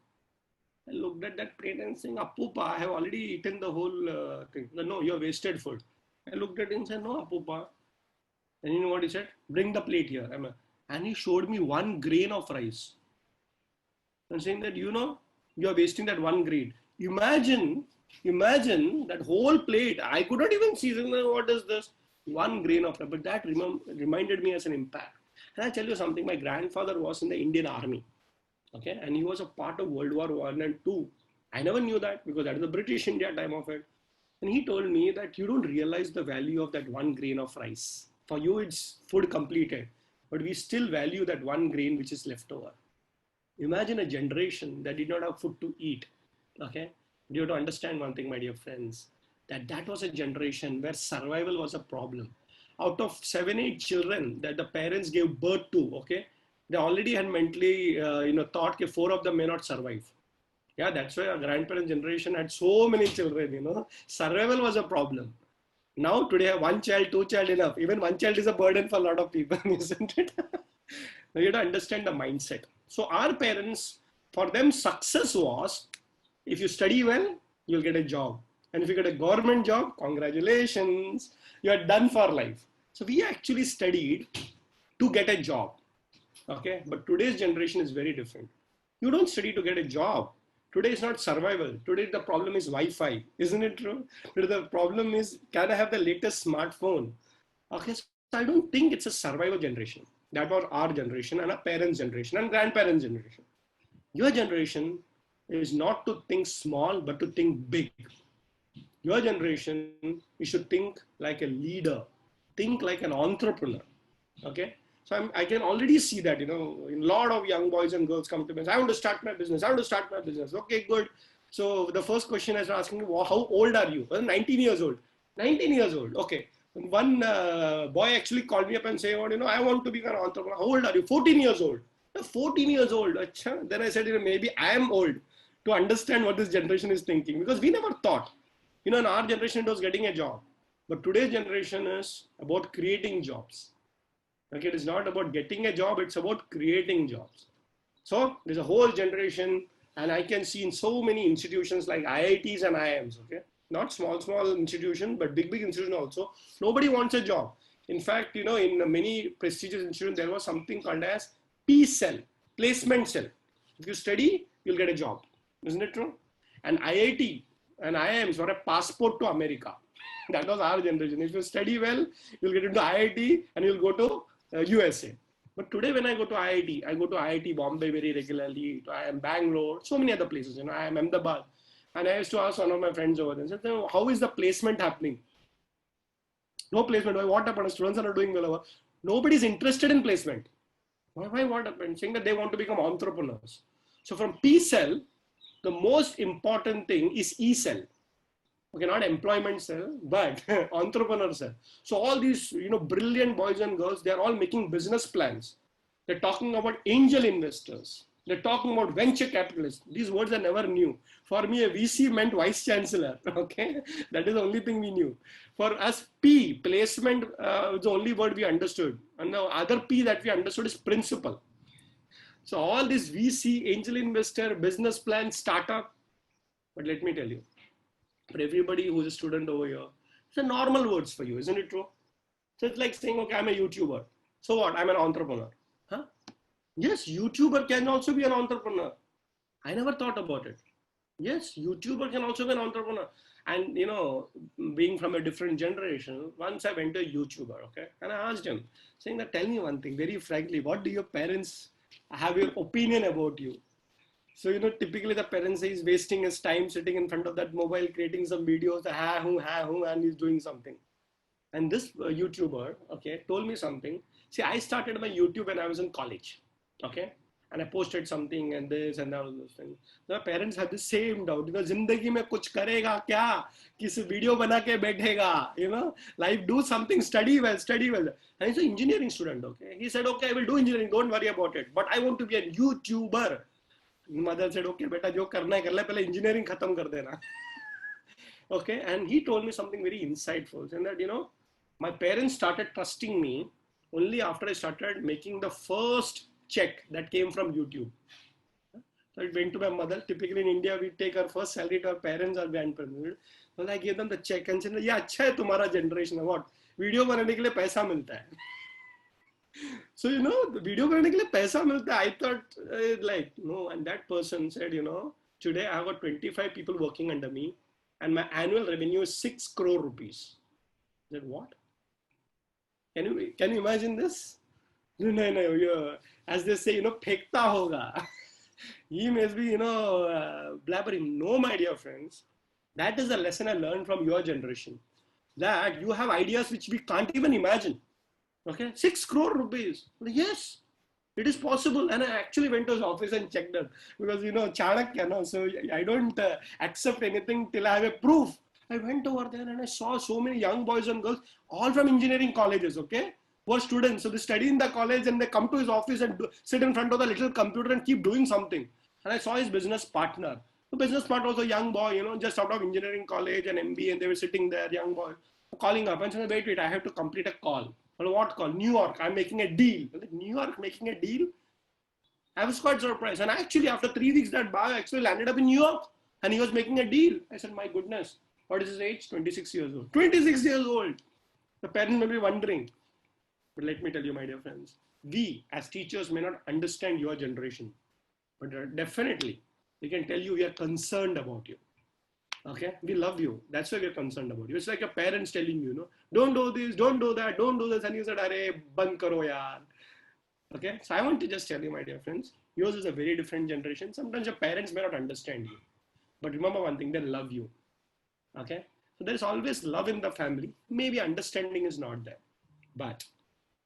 I looked at that plate and saying, Appupa, I have already eaten the whole thing. No, you have wasted food. I looked at him and said, no, Appupa. And you know what he said? Bring the plate here. And he showed me 1 grain of rice. And saying that, you are wasting that 1 grain. Imagine that whole plate. I could not even see, what is this? 1 grain of rice. But that reminded me as an impact. And I tell you something, my grandfather was in the Indian Army. Okay, and he was a part of World War I and II. I never knew that because that is the British India time of it. And he told me that you don't realize the value of that 1 grain of rice. For you, it's food completed, but we still value that 1 grain which is left over. Imagine a generation that did not have food to eat. Okay, you have to understand one thing, my dear friends, that was a generation where survival was a problem. Out of 7, 8 children that the parents gave birth to, okay, they already had mentally, thought that 4 of them may not survive. Yeah, that's why our grandparents' generation had so many children, Survival was a problem. Now, today, 1 child, 2 child enough. Even 1 child is a burden for a lot of people, isn't it? Now, you have to understand the mindset. So, our parents, for them, success was, if you study well, you'll get a job. And if you get a government job, congratulations, you are done for life. So, we actually studied to get a job. Okay, but today's generation is very different. You don't study to get a job. Today is not survival. Today the problem is Wi-Fi. Isn't it true? Today the problem is, can I have the latest smartphone? Okay, so I don't think it's a survival generation. That was our generation and our parents' generation and grandparents' generation. Your generation is not to think small, but to think big. Your generation, you should think like a leader. Think like an entrepreneur. Okay? So I can already see that, a lot of young boys and girls come to me and say, I want to start my business. Okay, good. So the first question I was asking, well, how old are you? Well, 19 years old. 19 years old. Okay. One boy actually called me up and said, I want to be an entrepreneur. How old are you? 14 years old. 14 years old. Then I said, maybe I am old to understand what this generation is thinking, because we never thought, in our generation, it was getting a job. But today's generation is about creating jobs. Okay, it is not about getting a job, it's about creating jobs. So there's a whole generation, and I can see in so many institutions like IITs and IIMs, okay? Not small institutions, but big institutions also. Nobody wants a job. In fact, in many prestigious institutions, there was something called as P-cell, placement cell. If you study, you'll get a job. Isn't it true? And IIT and IIMs were a passport to America. That was our generation. If you study well, you'll get into IIT and you'll go to USA. But today when I go to IIT Bombay very regularly, I am Bangalore, so many other places, I am Ahmedabad. And I used to ask one of my friends over there, said, how is the placement happening? No placement. Why? What happened? Students are not doing well. Nobody is interested in placement. Why? What happened? Saying that they want to become entrepreneurs. So from P-cell, the most important thing is E-cell. Okay, not employment cell, but entrepreneur cell. So all these, brilliant boys and girls, they're all making business plans. They're talking about angel investors. They're talking about venture capitalists. These words I never knew. For me, a VC meant vice chancellor. Okay, that is the only thing we knew. For us, P, placement, was the only word we understood. And the other P that we understood is principal. So all this VC, angel investor, business plan, startup. But let me tell you, for everybody who's a student over here, it's a normal words for you, isn't it true? So it's like saying, okay, I'm a YouTuber. So what? I'm an entrepreneur. Huh? Yes, YouTuber can also be an entrepreneur. I never thought about it. Yes, YouTuber can also be an entrepreneur. And you know, being from a different generation, once I went to a YouTuber, okay, and I asked him, saying that, tell me one thing, very frankly, what do your parents have your opinion about you? So, you know, typically the parents say he's wasting his time sitting in front of that mobile, creating some videos, and he's doing something. And this YouTuber, okay, told me something. See, I started my YouTube when I was in college, okay? And I posted something and this and that was this thing. So my parents had the same doubt. Because zindagi mein kuch karega kya? Kisi video bana ke baithega? You know, like do something, study well, study well. And he's an engineering student, okay? He said, okay, I will do engineering, don't worry about it. But I want to be a YouTuber. Mother said, okay, beta, jo karna hai kar le, pehle engineering khatam kar dena. Okay, and he told me something very insightful. Saying that, you know, my parents started trusting me only after I started making the first check that came from YouTube. So it went to my mother. Typically in India, we take our first salary to our parents or grandparents. So I gave them the check and said, yeah, अच्छा है तुम्हारा generation. What? Video बनाने के लिए पैसा मिलता है. So, you know, the video बनाने के लिए पैसा मिलता है. I thought like, no, and that person said, you know, today I have got 25 people working under me and my annual revenue is 6 crore rupees. I said, what? Can you imagine this? No, yeah. As they say, you know, phekta hoga. He must be, you know, blabbering. No, my dear friends. That is the lesson I learned from your generation. That you have ideas which we can't even imagine. Okay, 6 crore rupees. Yes, it is possible. And I actually went to his office and checked it. Because, you know, Chanakya, no? So I don't accept anything till I have a proof. I went over there and I saw so many young boys and girls, all from engineering colleges, okay? Who are students. So they study in the college and they come to his office and sit in front of the little computer and keep doing something. And I saw his business partner. The business partner was a young boy, you know, just out of engineering college and MBA, and they were sitting there, young boy, calling up and saying, wait, I have to complete a call. Well, what call? New York, I'm making a deal. Like, New York making a deal? I was quite surprised. And actually, after 3 weeks, that boy actually landed up in New York and he was making a deal. I said, my goodness. What is his age? 26 years old. 26 years old. The parents may be wondering. But let me tell you, my dear friends, we as teachers may not understand your generation. But definitely, we can tell you we are concerned about you. Okay? We love you. That's why we are concerned about you. It's like your parents telling you, no, don't do this, don't do that, don't do this. And you said, Arey, band karo yaar. Okay? So I want to just tell you, my dear friends, yours is a very different generation. Sometimes your parents may not understand you. But remember one thing, they love you. Okay, so there is always love in the family. Maybe understanding is not there. But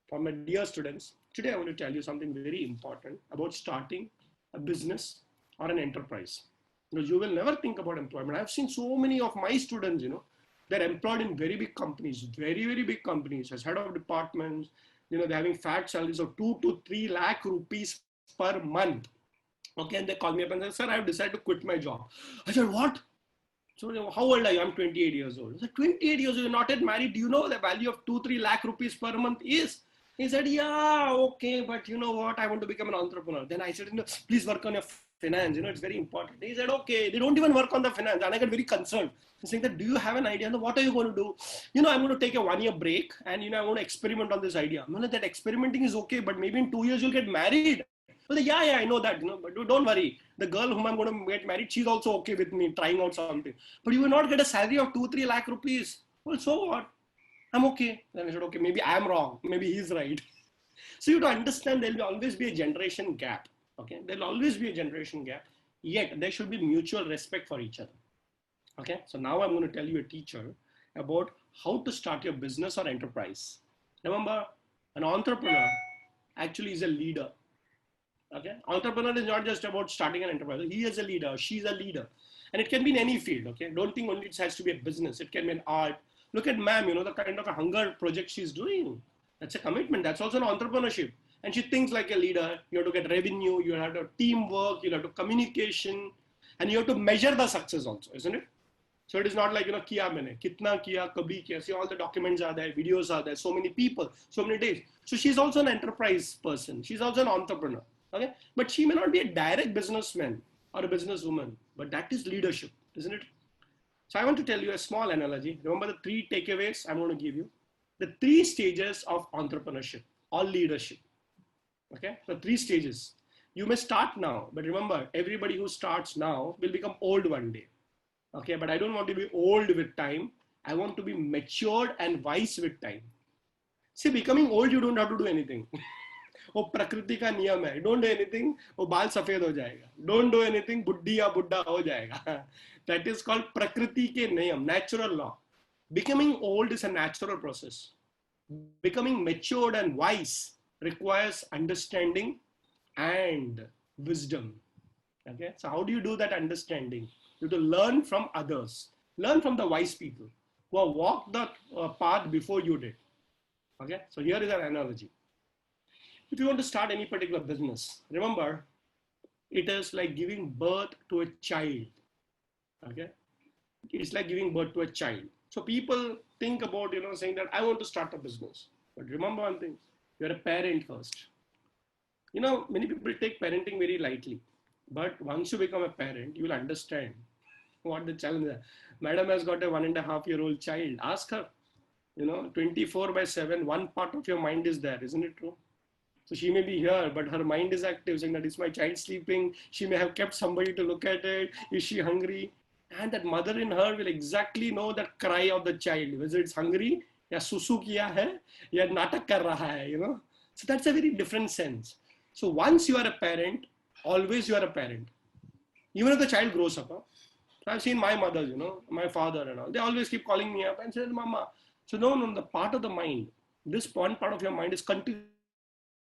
for my dear students, today I want to tell you something very important about starting a business or an enterprise. Because you will never think about employment. I've seen so many of my students, you know, they're employed in very big companies, very, very big companies as head of departments. You know, they're having fat salaries of 2 to 3 lakh rupees per month. Okay, and they call me up and say, sir, I've decided to quit my job. I said, what? So how old are you? I'm 28 years old. I said, 28 years old, you're not yet married. Do you know the value of 2-3 lakh rupees per month is? He said, yeah, okay, but you know what? I want to become an entrepreneur. Then I said, no, please work on your finance. You know, it's very important. He said, okay, they don't even work on the finance. And I got very concerned. He's saying that, do you have an idea? No, what are you going to do? You know, I'm going to take a 1-year break and, you know, I want to experiment on this idea. I'm like, that experimenting is okay, but maybe in 2 years you'll get married. Well, yeah, I know that, you know, but don't worry. The girl whom I'm going to get married, she's also okay with me trying out something. But you will not get a salary of 2-3 lakh rupees. Well, so what? I'm okay. Then I said, okay, maybe I'm wrong. Maybe he's right. So you have to understand there will always be a generation gap. Okay, there will always be a generation gap. Yet there should be mutual respect for each other. Okay, so now I'm going to tell you a teacher about how to start your business or enterprise. Remember, an entrepreneur actually is a leader. Okay, entrepreneur is not just about starting an enterprise. He is a leader, she's a leader. And it can be in any field, okay? Don't think only it has to be a business. It can be an art. Look at ma'am, you know, the kind of a hunger project she's doing. That's a commitment. That's also an entrepreneurship. And she thinks like a leader. You have to get revenue, you have to teamwork, you have to communication, and you have to measure the success also, isn't it? So it is not like, kiya maine, kitna kiya, kabhi kiya. See, all the documents are there, videos are there, so many people, so many days. So she's also an enterprise person. She's also an entrepreneur. Okay. But she may not be a direct businessman or a businesswoman, but that is leadership, isn't it? So I want to tell you a small analogy. Remember the 3 takeaways I'm going to give you. The 3 stages of entrepreneurship or leadership. Okay. So 3 stages. You may start now, but remember, everybody who starts now will become old one day. Okay, but I don't want to be old with time. I want to be matured and wise with time. See, becoming old, you don't have to do anything. वो प्रकृति का नियम है. Don't do anything, वो बाल सफेद हो जाएगा. Don't do anything, बुड्ढी या बुड्ढा हो जाएगा. That is called प्रकृति के नियम, natural law. Becoming old is a natural process. Becoming matured and wise requires understanding and wisdom. Okay, so how do you do that understanding? You have to learn from others. Learn from the wise people who have walked the path before you did. Okay, so here is an analogy. If you want to start any particular business, remember, it is like giving birth to a child. Okay, it's like giving birth to a child. So people think about, saying that I want to start a business. But remember one thing, you're a parent first. Many people take parenting very lightly. But once you become a parent, you will understand what the challenge is. Madam has got a 1.5-year-old child. Ask her, 24/7, one part of your mind is there, isn't it true? So she may be here, but her mind is active, saying that is my child sleeping? She may have kept somebody to look at it. Is she hungry? And that mother in her will exactly know that cry of the child, whether it's hungry, ya susu kiya hai, ya natak kar raha hai, So that's a very different sense. So once you are a parent, always you are a parent. Even if the child grows up. I've seen my mothers, my father and all. They always keep calling me up and say, Mama. So no, the part of the mind, this one part of your mind is continuous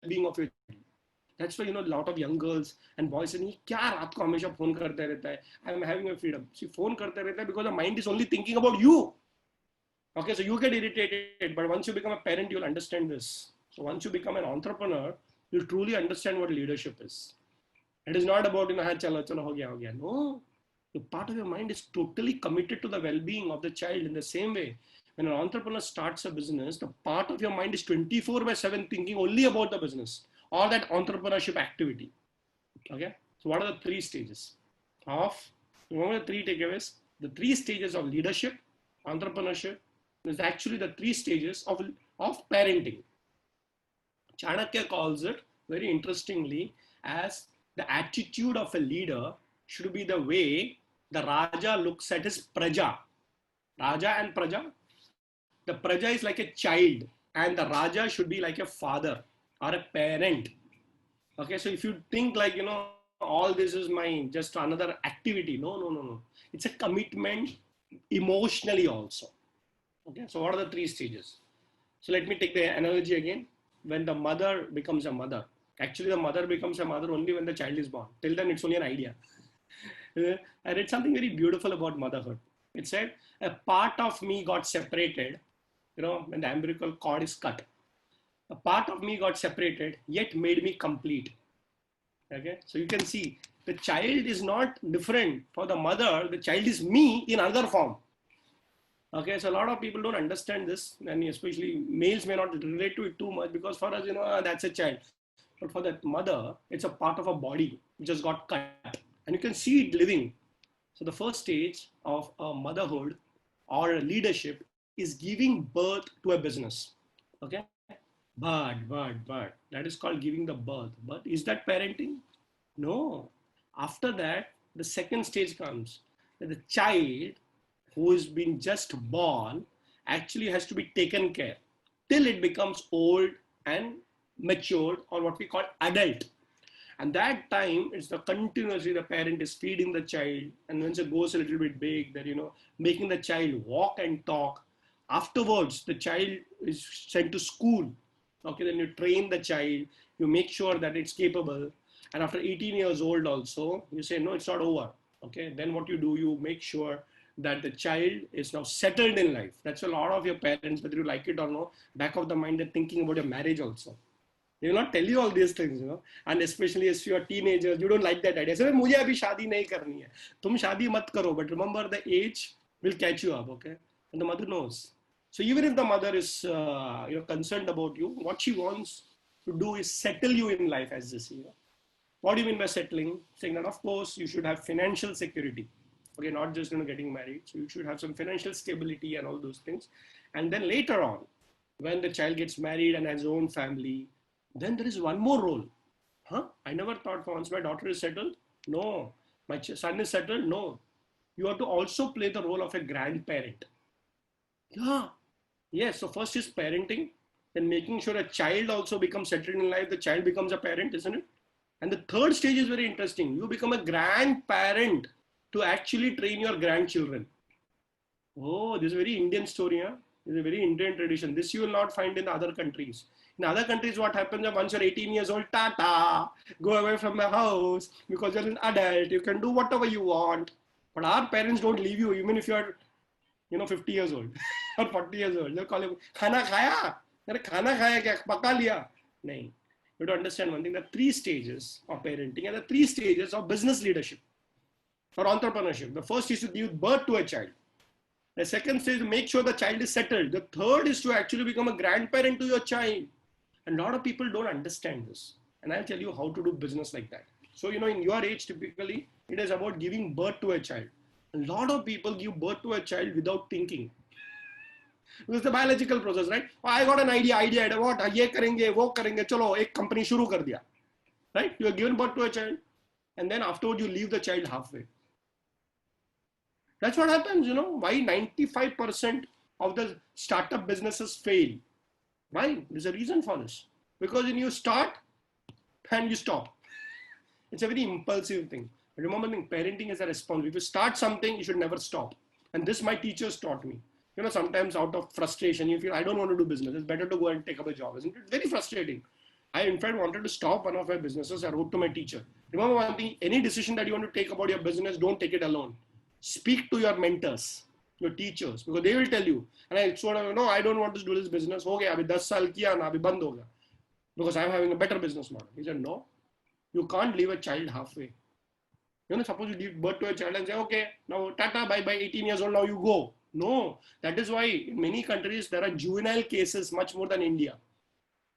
being of your child. That's why, a lot of young girls and boys say, kya raat ko hamesha phone karte rehta hai? I'm having a freedom. See, phone karte rehta hai because the mind is only thinking about you. Okay, so you get irritated, but once you become a parent, you'll understand this. So once you become an entrepreneur, you'll truly understand what leadership is. It is not about, chalo, ho gaya. No, the part of your mind is totally committed to the well-being of the child. In the same way, when an entrepreneur starts a business, the part of your mind is 24/7 thinking only about the business or that entrepreneurship activity. Okay. So what are the 3 stages remember the 3 takeaways? The 3 stages of leadership, entrepreneurship is actually the 3 stages of parenting. Chanakya calls it very interestingly as the attitude of a leader should be the way the Raja looks at his Praja. Raja and Praja. The Praja is like a child and the Raja should be like a father or a parent. Okay, so if you think like, all this is mine, just another activity. No. It's a commitment emotionally also. Okay, so what are the 3 stages? So let me take the analogy again. When the mother becomes a mother, actually the mother becomes a mother only when the child is born. Till then it's only an idea. I read something very beautiful about motherhood. It said, a part of me got separated, when the umbilical cord is cut. A part of me got separated, yet made me complete. Okay, so you can see the child is not different for the mother. The child is me in another form. Okay, so a lot of people don't understand this, and especially males may not relate to it too much because for us, that's a child. But for that mother, it's a part of a body which has got cut, and you can see it living. So the first stage of a motherhood or a leadership is giving birth to a business. Okay, but that is called giving the birth. But is that parenting? No. After that, the second stage comes. The child who has been just born actually has to be taken care till it becomes old and matured, or what we call adult. And that time it's the continuously the parent is feeding the child, and once it goes a little bit big, that making the child walk and talk. Afterwards the child is sent to school. Okay, then you train the child, you make sure that it's capable, and after 18 years old also you say no, it's not over. Okay, then what you do, you make sure that the child is now settled in life. That's a lot of your parents, whether you like it or not, back of the mind, they're thinking about your marriage also. They will not tell you all these things, you know. And especially as you are teenagers, you don't like that idea. So, मुझे अभी शादी नहीं करनी है. तुम शादी मत करो. But remember, the age will catch you up, okay? And the mother knows. So even if the mother is, concerned about you, what she wants to do is settle you in life, as they say. What do you mean by settling? Saying that, of course, you should have financial security. Okay, not just getting married. So you should have some financial stability and all those things. And then later on, when the child gets married and has his own family, then there is one more role. Huh? I never thought once my daughter is settled. No. My son is settled. No. You have to also play the role of a grandparent. Yeah. Yes. So first is parenting, then making sure a child also becomes settled in life. The child becomes a parent, isn't it? And the third stage is very interesting. You become a grandparent to actually train your grandchildren. Oh, this is a very Indian story. Huh? This is a very Indian tradition. This you will not find in other countries. In other countries, what happens is once you're 18 years old, tata, go away from the house because you're an adult. You can do whatever you want. But our parents don't leave you even if you're, 50 years old or 40 years old. They'll call you, khana khaya? Khana khaya kya? Paka liya? Nahin. You have to understand one thing. There are 3 stages of parenting and there are 3 stages of business leadership or entrepreneurship. The first is to give birth to a child. The second stage is to make sure the child is settled. The third is to actually become a grandparent to your child. And a lot of people don't understand this. And I'll tell you how to do business like that. So, in your age, typically, it is about giving birth to a child. A lot of people give birth to a child without thinking. It's the biological process, right? Oh, I got an idea, what? Ye karenge, wo karenge, chalo, ek company shuru kar diya. Right? You are given birth to a child. And then afterward, you leave the child halfway. That's what happens, why 95% of the startup businesses fail. Why? There's a reason for this. Because when you start and you stop. It's a very impulsive thing. Remember, parenting is a response. If you start something, you should never stop. And this my teachers taught me. Sometimes out of frustration, you feel, I don't want to do business. It's better to go and take up a job. Isn't it? Very frustrating. I, in fact, wanted to stop one of my businesses. I wrote to my teacher. Remember one thing, any decision that you want to take about your business, don't take it alone. Speak to your mentors, your teachers, because they will tell you. And I sort of, no, I don't want to do this business. Okay, abhi 10 saal kiya na, abhi band hoga. Because I'm having a better business model. He said, no, you can't leave a child halfway. Suppose you give birth to a child and say, okay, now tata, bye, 18 years old, now you go. No, that is why in many countries, there are juvenile cases much more than India.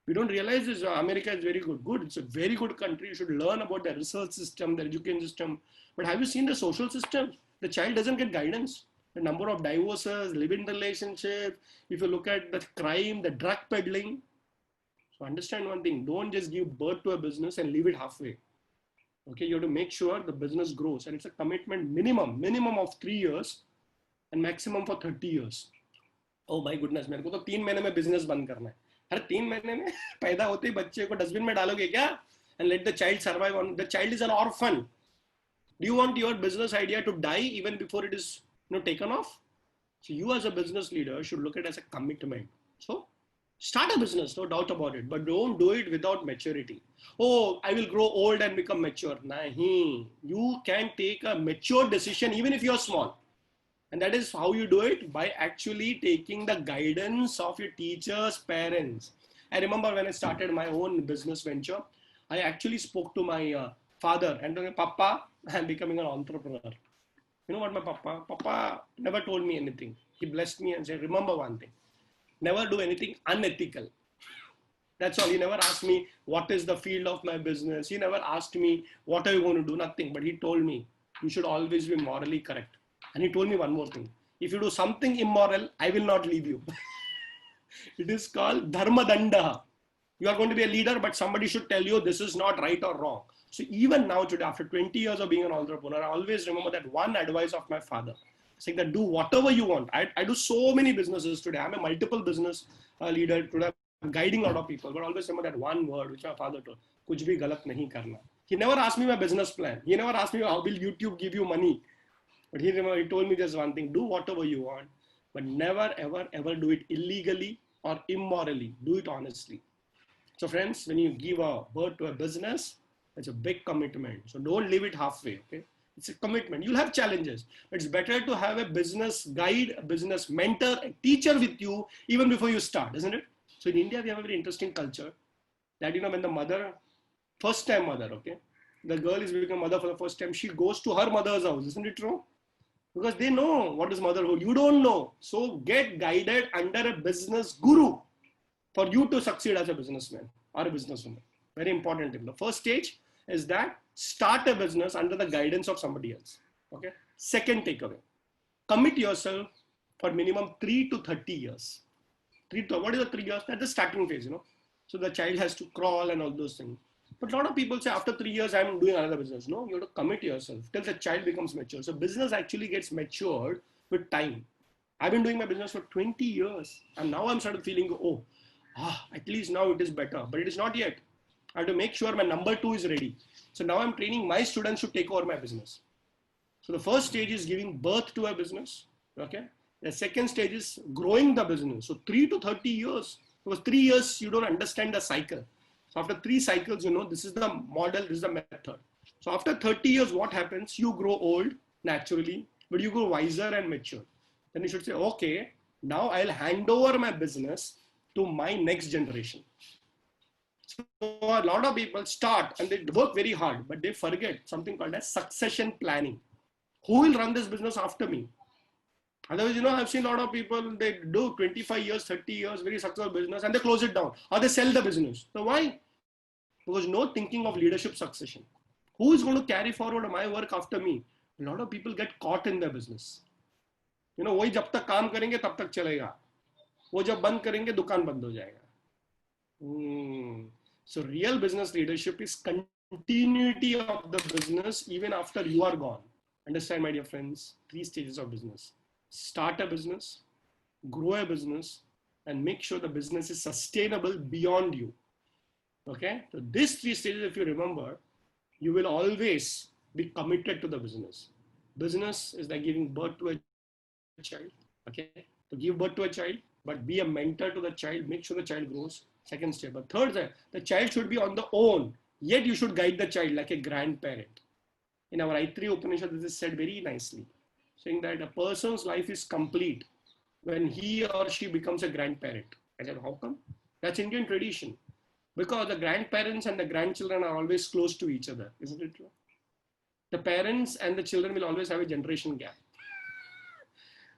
We don't realize this. America is very good. Good. It's a very good country. You should learn about the research system, the education system. But have you seen the social system? The child doesn't get guidance. The number of divorces, live-in relationships, if you look at the crime, the drug peddling. So understand one thing, don't just give birth to a business and leave it halfway. Okay, you have to make sure the business grows. And it's a commitment minimum of 3 years and maximum for 30 years. Oh my goodness, मेरे को तो 3 महीने में business बंद करना है. हर 3 महीने में पैदा होते ही बच्चे को डस्टबिन में डालोगे क्या? And let the child survive on, the child is an orphan. Do you want your business idea to die even before it is taken off? So you as a business leader should look at it as a commitment. So start a business, no doubt about it, but don't do it without maturity. Oh, I will grow old and become mature. Nahi. You can take a mature decision even if you're small. And that is how you do it, by actually taking the guidance of your teachers, parents. I remember when I started my own business venture, I actually spoke to my father and told him, Papa, I'm becoming an entrepreneur. You know what my Papa never told me anything. He blessed me and said, remember one thing, never do anything unethical. That's all. He never asked me, what is the field of my business? He never asked me, what are you going to do? Nothing. But he told me, you should always be morally correct. And he told me one more thing. If you do something immoral, I will not leave you. It is called dharma danda. You are going to be a leader, but somebody should tell you this is not right or wrong. So even now today, after 20 years of being an entrepreneur, I always remember that one advice of my father, saying that do whatever you want. I do so many businesses today. I'm a multiple business leader today. I'm guiding a lot of people, but always remember that one word which my father told, kuch bhi galat nahi karna. He never asked me my business plan. He never asked me how will YouTube give you money. But he told me just one thing, do whatever you want, but never, ever do it illegally or immorally. Do it honestly. So friends, when you give a birth to a business, it's a big commitment. So don't leave it halfway, okay? It's a commitment. You'll have challenges. But it's better to have a business guide, a business mentor, a teacher with you even before you start, isn't it? So in India, we have a very interesting culture. that, when the mother, first time mother, okay, the girl is becoming mother for the first time, she goes to her mother's house. Isn't it true? Because they know what is motherhood. You don't know. So get guided under a business guru for you to succeed as a businessman or a businesswoman. Very important thing. The first stage is that start a business under the guidance of somebody else. Okay. Second takeaway, commit yourself for minimum 3 to 30 years. What is the 3 years? That's the starting phase, So the child has to crawl and all those things. But a lot of people say after 3 years, I'm doing another business. No, you have to commit yourself till the child becomes mature. So business actually gets matured with time. I've been doing my business for 20 years and now I'm started feeling, at least now it is better, but it is not yet. I have to make sure my number 2 is ready. So now I'm training my students to take over my business. So the first stage is giving birth to a business. Okay. The second stage is growing the business. So 3 to 30 years, because 3 years, you don't understand the cycle. So after 3 cycles, this is the model, this is the method. So after 30 years, what happens? You grow old naturally, but you grow wiser and mature. Then you should say, okay, now I'll hand over my business to my next generation. So a lot of people start and they work very hard, but they forget something called as succession planning. Who will run this business after me? Otherwise, I've seen a lot of people, they do 25 years, 30 years, very successful business and they close it down or they sell the business. So why? Because no thinking of leadership succession. Who is going to carry forward my work after me? A lot of people get caught in their business. वही जब तक काम करेंगे तब तक चलेगा. वो जब बंद करेंगे दुकान बंद हो जाएगा. So real business leadership is continuity of the business even after you are gone. Understand, my dear friends, 3 stages of business. Start a business, grow a business, and make sure the business is sustainable beyond you. Okay, so these 3 stages, if you remember, you will always be committed to the business. Business is like giving birth to a child. Okay, to give birth to a child, but be a mentor to the child, make sure the child grows. Second step. But third, the child should be on the own, yet you should guide the child like a grandparent. In our Aitri Upanishad, this is said very nicely, saying that a person's life is complete when he or she becomes a grandparent. I said, how come? That's Indian tradition. Because the grandparents and the grandchildren are always close to each other. Isn't it true? The parents and the children will always have a generation gap.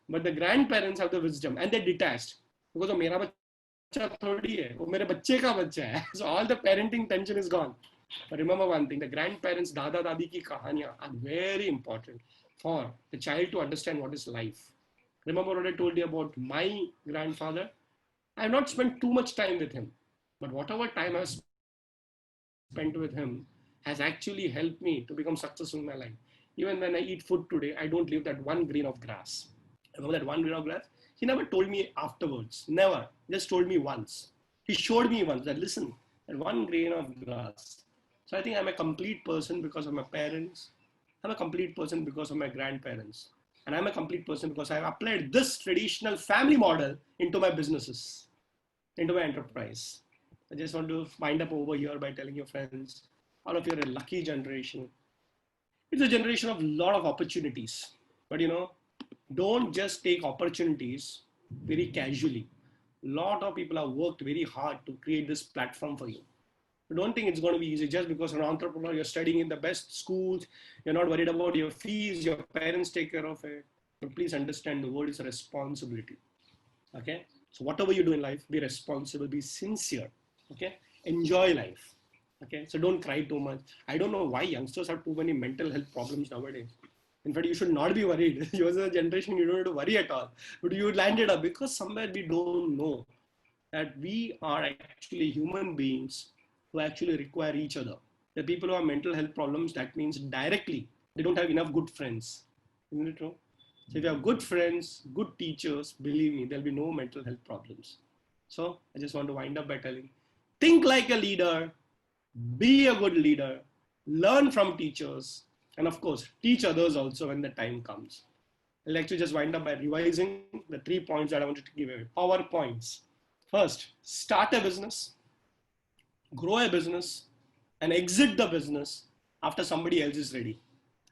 But the grandparents have the wisdom and they're detached. Because mera bachcha thodi hai, wo mere bachche ka bachcha hai. So all the parenting tension is gone. But remember one thing, the grandparents, dada dadi ki kahaniyan are very important for the child to understand what is life. Remember what I told you about my grandfather? I have not spent too much time with him, but whatever time I've spent with him has actually helped me to become successful in my life. Even when I eat food today, I don't leave that one grain of grass. Remember that one grain of grass? He never told me afterwards, never, just told me once. He showed me once that, listen, that one grain of grass. So I think I'm a complete person because of my parents. I'm a complete person because of my grandparents. And I'm a complete person because I've applied this traditional family model into my businesses, into my enterprise. I just want to wind up over here by telling your friends, all of you are a lucky generation. It's a generation of a lot of opportunities. But don't just take opportunities very casually. A lot of people have worked very hard to create this platform for you. Don't think it's going to be easy just because you're an entrepreneur, you're studying in the best schools, you're not worried about your fees, your parents take care of it. But please understand the word is a responsibility. Okay? So whatever you do in life, be responsible, be sincere. Okay? Enjoy life. Okay? So don't cry too much. I don't know why youngsters have too many mental health problems nowadays. In fact, you should not be worried. You as a generation, you don't have to worry at all. But you landed up because somewhere we don't know that we are actually human beings who actually require each other. The people who have mental health problems, that means directly they don't have enough good friends. Isn't it true? So if you have good friends, good teachers, believe me, there'll be no mental health problems. So I just want to wind up by telling, think like a leader, be a good leader, learn from teachers, and of course, teach others also when the time comes. I'd like to just wind up by revising the 3 points that I wanted to give away. Power points. First, start a business, grow a business, and exit the business after somebody else is ready.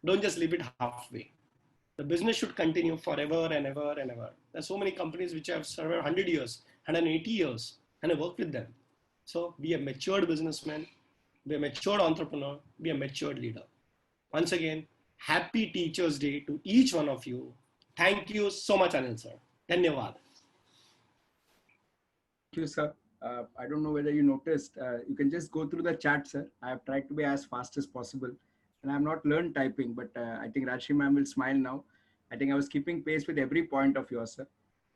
Don't just leave it halfway. The business should continue forever and ever and ever. There's so many companies which have survived 100 years, 180 years, and I work with them. So be a matured businessman, be a matured entrepreneur, be a matured leader. Once again, happy Teachers Day to each one of you. Thank you so much, Anil sir. Dhanyavad. Thank you, sir. I don't know whether you noticed. You can just go through the chat, sir. I have tried to be as fast as possible, and I have not learned typing, but I think Rashi ma'am will smile now. I think I was keeping pace with every point of yours, sir.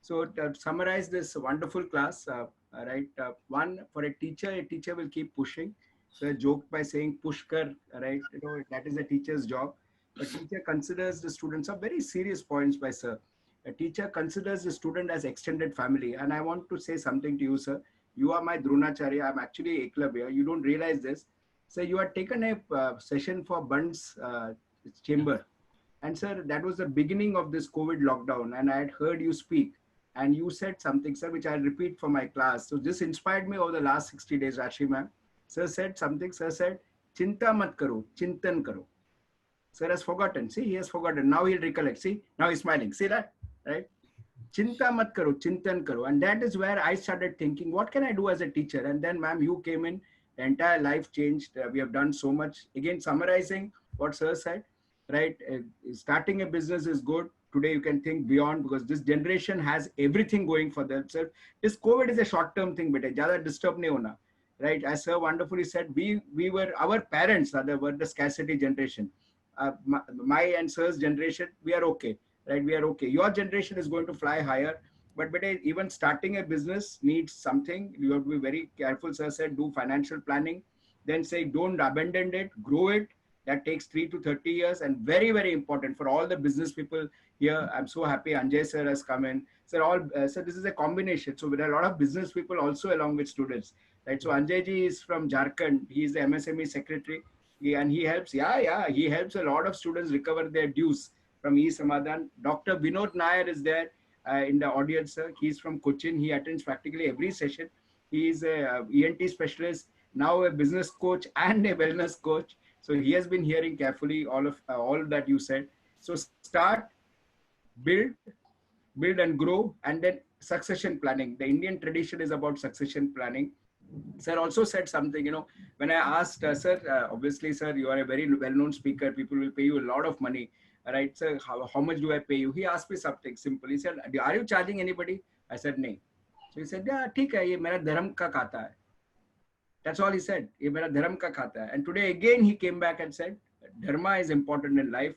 So to summarize this wonderful class, right? One, for a teacher will keep pushing. So I joked by saying push kar, right? You know, that is a teacher's job. But teacher considers the students are very serious points by sir. A teacher considers the student as extended family. And I want to say something to you, sir. You are my Dronacharya. I'm actually Eklavya. You don't realize this. So you had taken a session for Bund's chamber. And sir, that was the beginning of this COVID lockdown. And I had heard you speak. And you said something, sir, which I'll repeat for my class. So this inspired me over the last 60 days, Rashi ma'am. Sir said something. Sir said, Chinta mat karo, chintan karo. Sir has forgotten. See, he has forgotten. Now he'll recollect. See, now he's smiling. See that? Right? Chinta mat karo, chintan karo. And that is where I started thinking, what can I do as a teacher? And then, ma'am, you came in, the entire life changed. We have done so much. Again, summarizing what sir said, right? Starting a business is good. Today you can think beyond, because this generation has everything going for themselves. This COVID is a short-term thing, but jada disturb nahi hona, right? As sir wonderfully said, our parents rather were the scarcity generation. My and sir's generation, we are okay, right? We are okay. Your generation is going to fly higher, but even starting a business needs something. You have to be very careful. Sir said, do financial planning, then say, don't abandon it, grow it. That takes 3 to 30 years, and very, very important for all the business people here. I'm so happy Anjay sir has come in. Sir, so this is a combination. So there are a lot of business people also along with students, right? So Anjay ji is from Jharkhand. He is the MSME secretary, and he helps. He helps a lot of students recover their dues from E-Samadhan. Dr. Vinod Nair is there in the audience, sir. He's from Cochin. He attends practically every session. He is a ENT specialist, now a business coach and a wellness coach. So he has been hearing carefully all that you said. So start, build and grow, and then succession planning. The Indian tradition is about succession planning. Sir also said something, you know, when I asked, sir, obviously, sir, you are a very well-known speaker. People will pay you a lot of money, right? Sir, how much do I pay you? He asked me something simple. He said, are you charging anybody? I said, no. So he said, yeah, theek hai, ye mera dharam ka khata hai. That's all he said. Ye mera dharam ka khata hai. And today again he came back and said, dharma is important in life.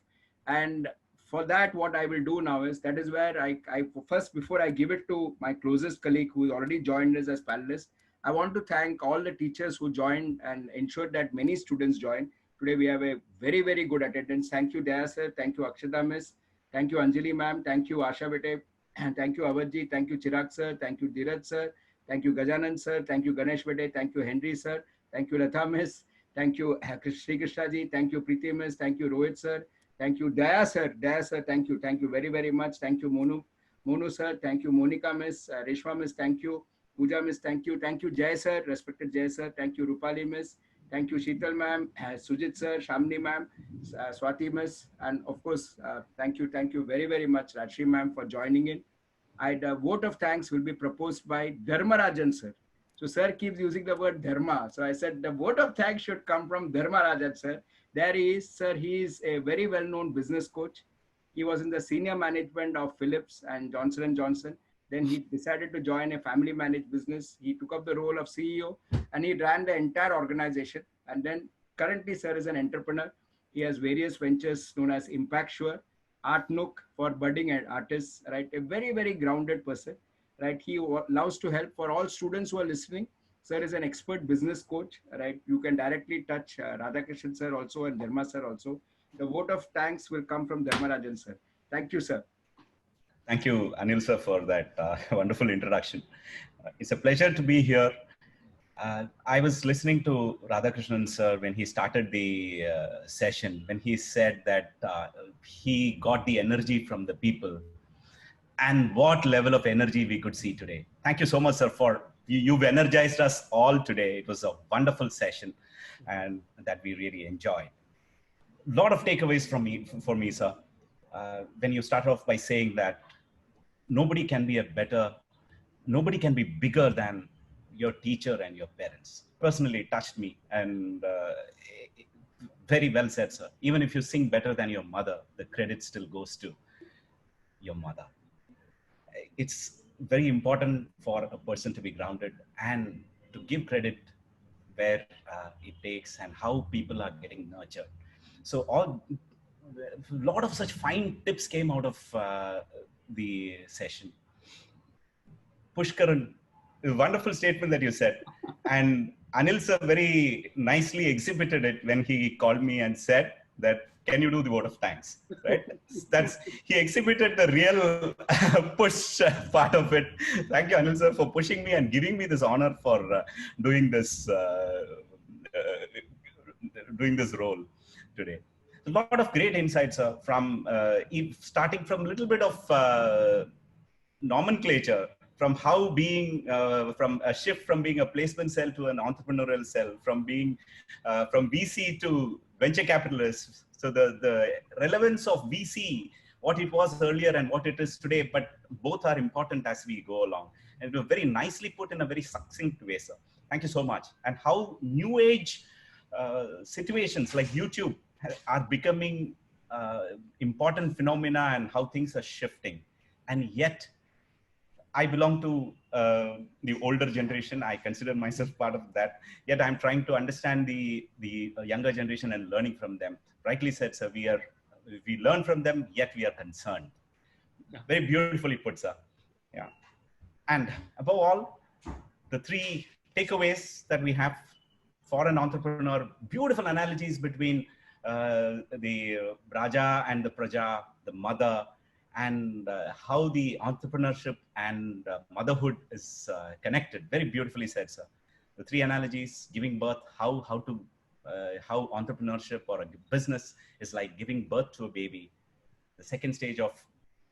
And for that, what I will do now is, that is where I first, before I give it to my closest colleague who has already joined us as panelist, I want to thank all the teachers who joined and ensured that many students joined. Today we have a very, very good attendance. Thank you, Daya sir. Thank you, Akshata miss. Thank you, Anjali ma'am. Thank you, Asha bete. And thank you, Avadji. Thank you, Chirag sir. Thank you, Dheeraj sir. Thank you, Gajanan sir. Thank you, Ganesh bete. Thank you, Henry sir. Thank you, Latha miss. Thank you, Sri Krishna ji. Thank you, Preeti miss. Thank you, Rohit sir. Thank you, Daya sir. Daya sir, thank you. Thank you very, very much. Thank you, Monu sir. Thank you, Monica miss. Reshma miss, thank you. Pooja miss, thank you. Thank you, Jay sir. Respected Jay sir. Thank you, Rupali miss. Thank you, Sheetal ma'am. Sujit sir, Shamni ma'am, Swati miss. And of course, thank you very, very much, Rajshri ma'am, for joining in. The vote of thanks will be proposed by Dharmarajan sir. So sir keeps using the word dharma. So I said the vote of thanks should come from Dharmarajan sir. There he is, sir. He is a very well-known business coach. He was in the senior management of Philips and Johnson & Johnson. Then he decided to join a family managed business. He took up the role of CEO and he ran the entire organization. And then currently, sir is an entrepreneur. He has various ventures known as Impact Sure, Art Nook for budding artists, right? A very, very grounded person, right? He loves to help for all students who are listening. Sir is an expert business coach, right? You can directly touch Radhakrishnan sir also and Dharma sir also. The vote of thanks will come from Dharmarajan sir. Thank you, sir. Thank you, Anil sir, for that wonderful introduction. It's a pleasure to be here. I was listening to Radhakrishnan sir when he started the session, when he said that he got the energy from the people, and what level of energy we could see today. Thank you so much, sir, for you've energized us all today. It was a wonderful session and that we really enjoyed. A lot of takeaways for me, sir. When you start off by saying that nobody can be bigger than your teacher and your parents. Personally touched me, and very well said, sir. Even if you sing better than your mother, the credit still goes to your mother. It's very important for a person to be grounded and to give credit where it takes and how people are getting nurtured. So a lot of such fine tips came out of the session. Pushkaran, a wonderful statement that you said. And Anil sir very nicely exhibited it when he called me and said that, can you do the vote of thanks, right? He exhibited the real push part of it. Thank you, Anil sir, for pushing me and giving me this honor for doing this role today. A lot of great insights from starting from a little bit of nomenclature, from how being from a shift from being a placement cell to an entrepreneurial cell, from being from VC to venture capitalists. So the relevance of VC, what it was earlier and what it is today, but both are important as we go along. And it was very nicely put in a very succinct way, sir. Thank you so much. And how new age situations like YouTube are becoming important phenomena, and how things are shifting. And yet, I belong to the older generation. I consider myself part of that. Yet I'm trying to understand the younger generation and learning from them. Rightly said, sir. We learn from them, yet we are concerned. Yeah. Very beautifully put, sir. Yeah. And above all, the three takeaways that we have for an entrepreneur: beautiful analogies between the Raja and the Praja, the mother, and how the entrepreneurship and motherhood is connected. Very beautifully said, sir. The three analogies: giving birth, how entrepreneurship or a business is like giving birth to a baby. The second stage of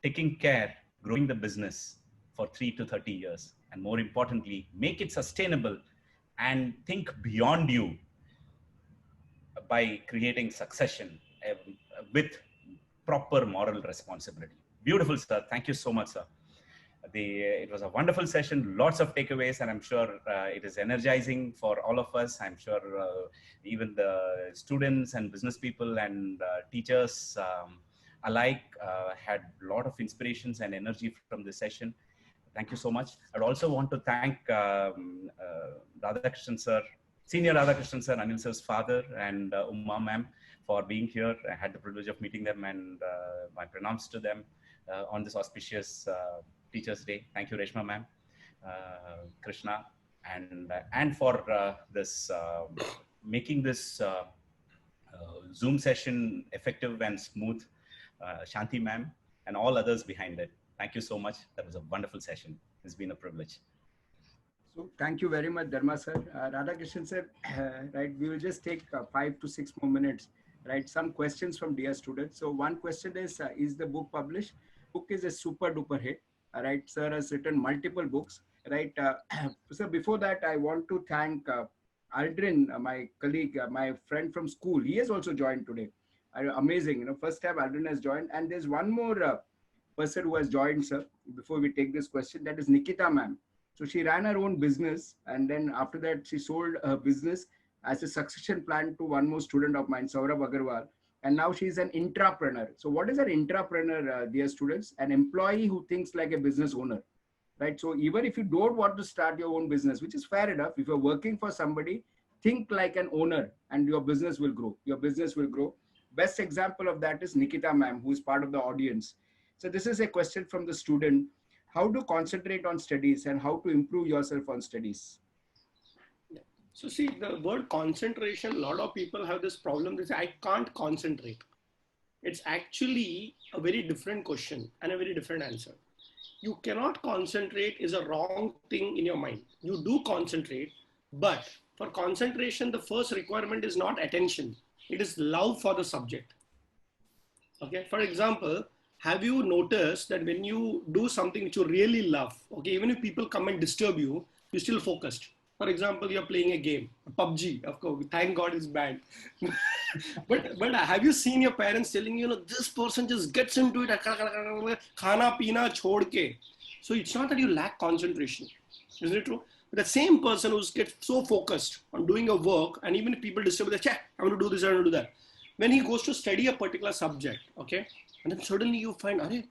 taking care, growing the business for 3 to 30 years. And more importantly, make it sustainable and think beyond you by creating succession with proper moral responsibility. Beautiful, sir. Thank you so much, sir. It was a wonderful session, lots of takeaways, and I'm sure it is energizing for all of us. I'm sure even the students and business people and teachers alike had a lot of inspirations and energy from this session. Thank you so much. I'd also want to thank Radhakrishnan sir, Senior Radhakrishnan sir, Anil sir's father, and Uma ma'am for being here. I had the privilege of meeting them, and my pranams to them on this auspicious Teachers' Day. Thank you, Reshma ma'am, Krishna, and for this making this Zoom session effective and smooth, Shanti ma'am, and all others behind it. Thank you so much. That was a wonderful session. It's been a privilege. So thank you very much, Dharma sir. Radhakrishnan sir, right, we will just take 5 to 6 more minutes, right? Some questions from dear students. So one question is the book published? Book is a super duper hit, right? Sir has written multiple books, right? So before that, I want to thank Aldrin, my colleague, my friend from school. He has also joined today. Amazing, you know, first time Aldrin has joined. And there's one more person who has joined, sir, before we take this question. That is Nikita ma'am. So she ran her own business, and then after that she sold her business as a succession plan to one more student of mine, Saurabh Agarwal, and now she's an intrapreneur. So what is an intrapreneur, dear students? An employee who thinks like a business owner, right? So even if you don't want to start your own business, which is fair enough, if you're working for somebody, think like an owner and your business will grow. Your business will grow. Best example of that is Nikita ma'am, who is part of the audience. So this is a question from the student: how to concentrate on studies and how to improve yourself on studies? So see, the word concentration, a lot of people have this problem. They say, I can't concentrate. It's actually a very different question and a very different answer. You cannot concentrate is a wrong thing in your mind. You do concentrate, but for concentration, the first requirement is not attention. It is love for the subject. Okay. For example, have you noticed that when you do something which you really love, okay, even if people come and disturb you, you're still focused. For example, you're playing a game, PUBG, of course, thank God it's banned. but have you seen your parents telling you, this person just gets into it, khana, peena, chhod ke. So it's not that you lack concentration. Isn't it true? The same person who gets so focused on doing a work, and even if people disturb the chat, I want to do this, I want to do that. When he goes to study a particular subject, okay, and then suddenly you find,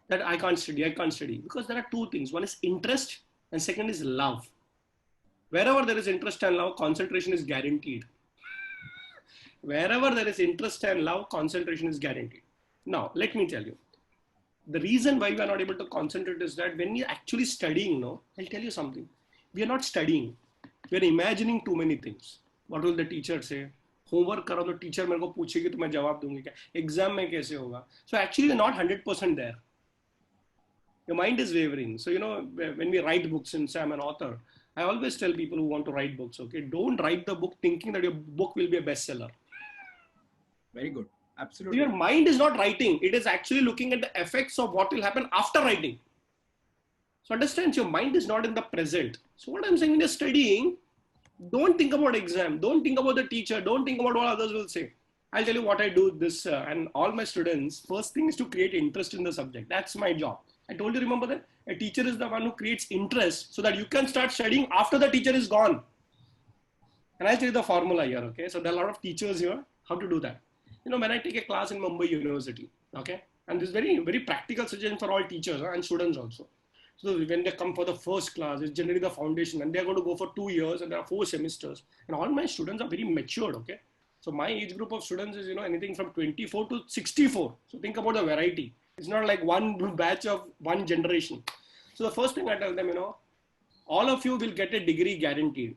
that I can't study. Because there are two things. One is interest and second is love. Wherever there is interest and love, concentration is guaranteed. Wherever there is interest and love, concentration is guaranteed. Now, let me tell you. The reason why we are not able to concentrate is that when you're actually studying, no, I'll tell you something. We are not studying. We are imagining too many things. What will the teacher say? Homework करो तो teacher मेरे को पूछेगी तो मैं जवाब दूंगी क्या? Exam में कैसे होगा? So actually, you're not 100% there. Your mind is wavering. So, when we write books, and say I'm an author, I always tell people who want to write books, okay, don't write the book thinking that your book will be a bestseller. Very good. Absolutely. Your mind is not writing. It is actually looking at the effects of what will happen after writing. So understand, your mind is not in the present. So what I'm saying, when you're studying, don't think about exam. Don't think about the teacher. Don't think about what others will say. I'll tell you what I do this, and all my students, first thing is to create interest in the subject. That's my job. I told you, remember that? A teacher is the one who creates interest so that you can start studying after the teacher is gone. And I'll tell you the formula here, okay? So there are a lot of teachers here, how to do that. When I take a class in Mumbai University, okay? And this is very, very practical suggestion for all teachers and students also. So when they come for the first class, it's generally the foundation, and they're going to go for 2 years, and there are 4 semesters. And all my students are very matured, okay? So my age group of students is, anything from 24 to 64. So think about the variety. It's not like one batch of one generation. So the first thing I tell them, all of you will get a degree guaranteed.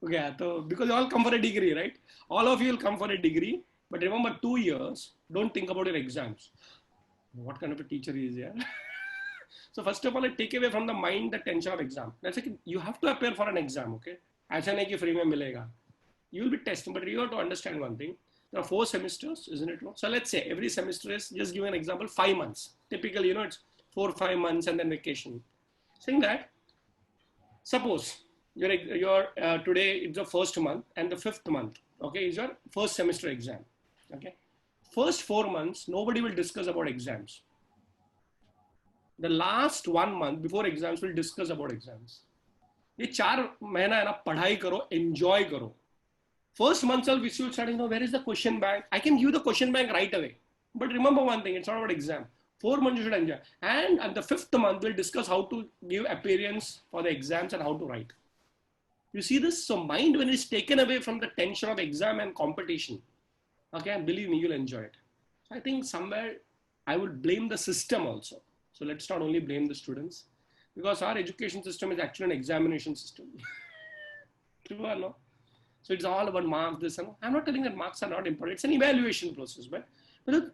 Okay, so because you all come for a degree, right? All of you will come for a degree, but remember 2 years, don't think about your exams. What kind of a teacher is here? So first of all, I take away from the mind the tension of exam. That's like, you have to appear for an exam, okay? ऐसा नहीं कि free में मिलेगा. You will be tested, but you have to understand one thing. There are 4 semesters, isn't it? So let's say every semester is, just give an example, 5 months. Typically, it's 4 or 5 months and then vacation. Saying that, suppose today it's the first month and the 5th month, okay, is your first semester exam, okay? First 4 months, nobody will discuss about exams. The last 1 month before exams will discuss about exams. ये 4 महीना है ना, पढ़ाई करो, enjoy करो. First month itself, we should start, where is the question bank? I can give the question bank right away. But remember one thing, it's not about exam. 4 months you should enjoy. And at the 5th month, we'll discuss how to give appearance for the exams and how to write. You see this? So mind, when it's taken away from the tension of exam and competition, okay, believe me, you'll enjoy it. So I think somewhere I would blame the system also. So let's not only blame the students, because our education system is actually an examination system. True or no? So it's all about marks, this and I'm not telling that marks are not important. It's an evaluation process. But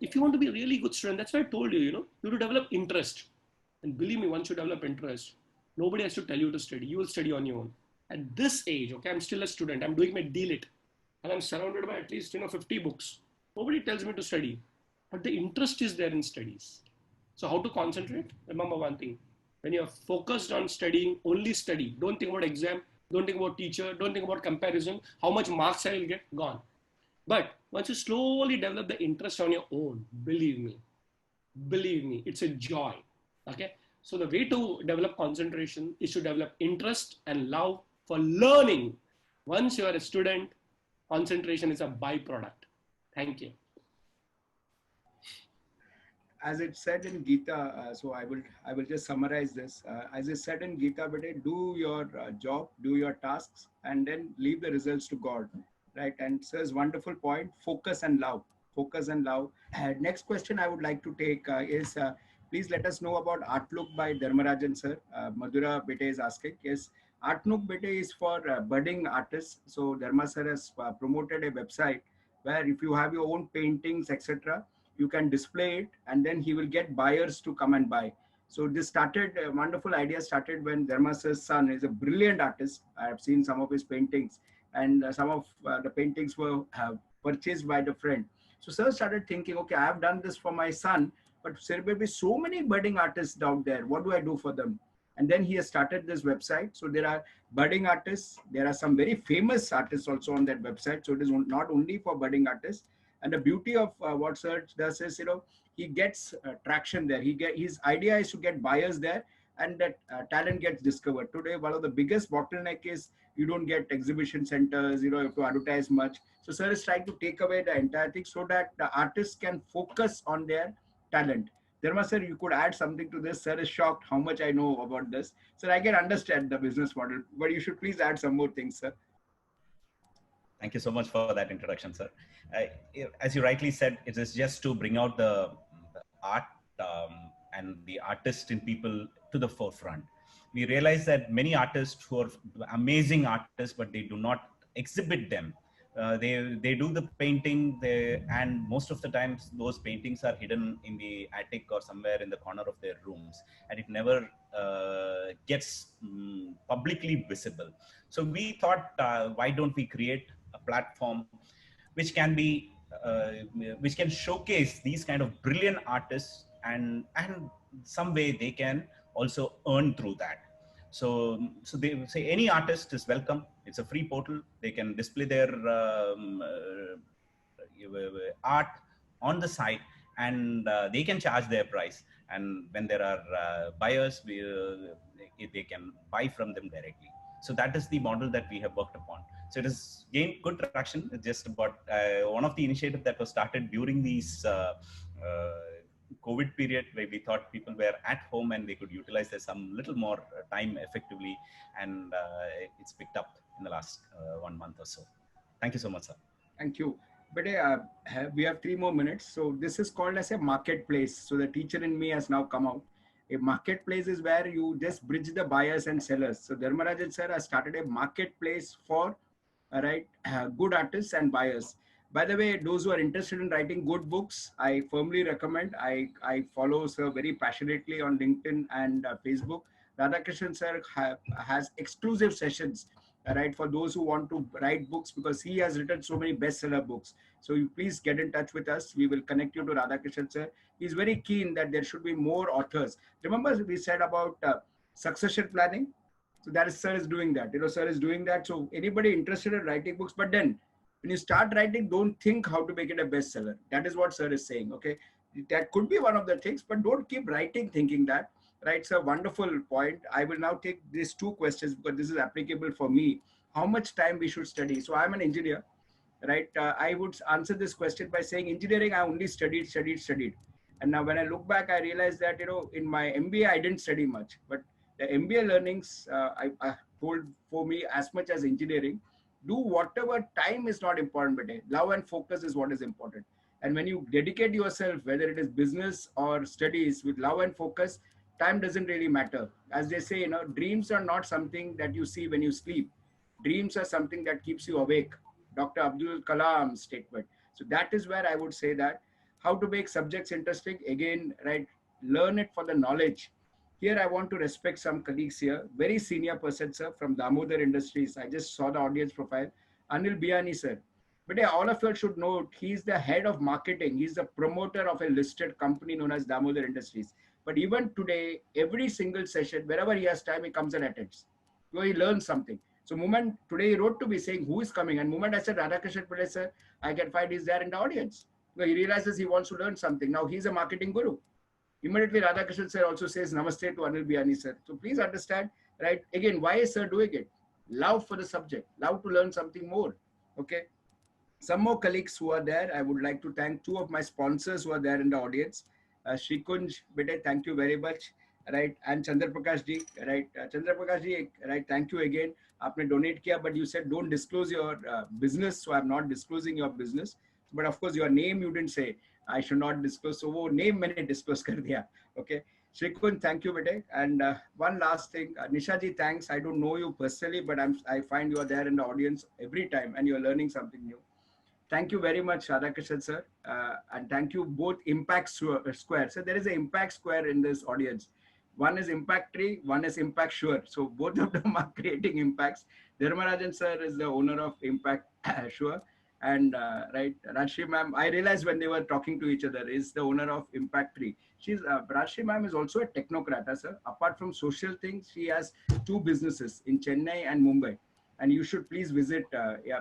if you want to be a really good student, that's why I told you, you have to develop interest. And believe me, once you develop interest, nobody has to tell you to study. You will study on your own. At this age, okay, I'm still a student. I'm doing my DLIT. And I'm surrounded by at least, 50 books. Nobody tells me to study. But the interest is there in studies. So how to concentrate? Remember one thing. When you're focused on studying, only study. Don't think about exam. Don't think about teacher. Don't think about comparison. How much marks I will get? Gone. But once you slowly develop the interest on your own, believe me, it's a joy. Okay. So the way to develop concentration is to develop interest and love for learning. Once you are a student, concentration is a byproduct. Thank you. As it said in Gita, so I will just summarize this. As it said in Gita, but do your job, do your tasks, and then leave the results to God, right? And sir's wonderful point: focus and love. Focus and love. Next question I would like to take is, please let us know about Artlook by Dharmarajan sir. Madhura Bete is asking. Yes, Artlook Bete is for budding artists. So Dharma sir has promoted a website where if you have your own paintings, etc., you can display it, and then he will get buyers to come and buy. So this started, a wonderful idea started when Dharma sir's son is a brilliant artist. I have seen some of his paintings, and some of the paintings were purchased by the friend. So sir started thinking, okay, I have done this for my son, but there will be so many budding artists out there. What do I do for them? And then he has started this website. So there are budding artists. There are some very famous artists also on that website. So it is not only for budding artists. And the beauty of what Sir does is, he gets traction there. His idea is to get buyers there, and that talent gets discovered. Today, one of the biggest bottleneck is you don't get exhibition centers, you have to advertise much. So sir is trying to take away the entire thing so that the artists can focus on their talent. Dharma sir, you could add something to this. Sir is shocked how much I know about this. Sir, I can understand the business model, but you should please add some more things, sir. Thank you so much for that introduction, sir. As you rightly said, it is just to bring out the art and the artist in people to the forefront. We realize that many artists who are amazing artists, but they do not exhibit them. They do the painting, and most of the times those paintings are hidden in the attic or somewhere in the corner of their rooms, and it never gets publicly visible. So we thought, why don't we create a platform which can be which can showcase these kind of brilliant artists, and some way they can also earn through that. So they say any artist is welcome. It's a free portal. They can display their art on the site, and they can charge their price. And when there are buyers, they can buy from them directly. So that is the model that we have worked upon. So it has gained good traction. It's just about one of the initiatives that was started during these COVID period, where we thought people were at home and they could utilize their some little more time effectively, and it's picked up in the last 1 month or so. Thank you so much, sir. Thank you. But we have 3 more minutes. So this is called as a marketplace. So the teacher in me has now come out. A marketplace is where you just bridge the buyers and sellers. So Dharmarajan sir has started a marketplace for good artists and buyers. By the way, those who are interested in writing good books, I firmly recommend. I follow sir very passionately on LinkedIn and Facebook. Radhakrishnan sir has exclusive sessions, for those who want to write books, because he has written so many bestseller books. So you please get in touch with us. We will connect you to Radhakrishnan sir. He's very keen that there should be more authors. Remember we said about succession planning? So that is, sir is doing that. Sir is doing that. So anybody interested in writing books, but then when you start writing, don't think how to make it a bestseller. That is what sir is saying. Okay, that could be one of the things, but don't keep writing thinking that. Right, sir. Wonderful point. I will now take these 2 questions because this is applicable for me. How much time we should study? So I'm an engineer, right? I would answer this question by saying engineering, I only studied. And now when I look back, I realized that, in my MBA, I didn't study much, but the MBA learnings, I hold for me as much as engineering. Do whatever, time is not important, but love and focus is what is important. And when you dedicate yourself, whether it is business or studies, with love and focus, time doesn't really matter. As they say, dreams are not something that you see when you sleep. Dreams are something that keeps you awake. Dr. Abdul Kalam's statement. So that is where I would say that how to make subjects interesting. Again, right, learn it for the knowledge. Here, I want to respect some colleagues here. Very senior person, sir, from Damodar Industries. I just saw the audience profile. Anil Biani, sir. But all of you should know, he's the head of marketing. He's the promoter of a listed company known as Damodar Industries. But even today, every single session, wherever he has time, he comes and attends. So he learns something. So moment today he wrote to me saying who is coming, and moment I said Radhakrishnan Pillai sir, I can find he's there in the audience. So he realizes he wants to learn something. Now he's a marketing guru. Immediately Radhakrishnan sir also says namaste to Anil Biani sir. So please understand, right? Again, why is sir doing it? Love for the subject, love to learn something more. Okay. Some more colleagues who are there. I would like to thank 2 of my sponsors who are there in the audience. Shrikunj, bete, thank you very much. Right, and Chandra Prakash ji, right, Chandra Prakash ji, right, thank you again. Aapne donate kiya, but you said don't disclose your business, so I'm not disclosing your business. But of course, your name you didn't say. I should not disclose. So wo name maine disclose kar diya. Okay, Shrikunj, thank you, bete. And one last thing, Nisha ji, thanks. I don't know you personally, but I find you are there in the audience every time, and you are learning something new. Thank you very much, Radhakrishnan sir, and thank you both Impact Square. So there is an Impact Square in this audience. One is Impact Tree, one is Impact Sure. So both of them are creating impacts. Dharmarajan sir is the owner of Impact Sure, and right, Rajshri ma'am. I realized when they were talking to each other, is the owner of Impact Tree. She's Rajshri ma'am is also a technocrat, sir. Apart from social things, she has 2 businesses in Chennai and Mumbai. And you should please visit,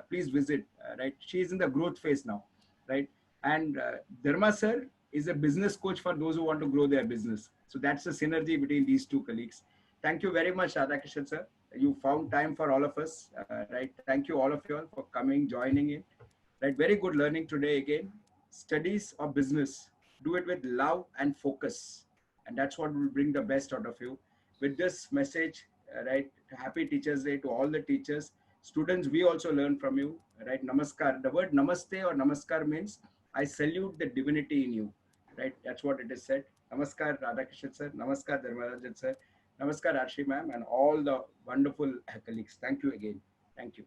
please visit, right? She is in the growth phase now, right? And Dharma sir, is a business coach for those who want to grow their business. So that's the synergy between these two colleagues. Thank you very much, Radhakrishnan sir. You found time for all of us, right? Thank you all of you all for coming, joining in. Right, very good learning today again. Studies or business, do it with love and focus, and that's what will bring the best out of you. With this message, right, happy Teachers Day to all the teachers, students. We also learn from you, right? Namaskar. The word namaste or namaskar means I salute the divinity in you, right? That's what it is said. Namaskar, Radhakrishnan sir. Namaskar, Dharmarajan sir. Namaskar, Arshi ma'am, and all the wonderful colleagues. Thank you again. Thank you.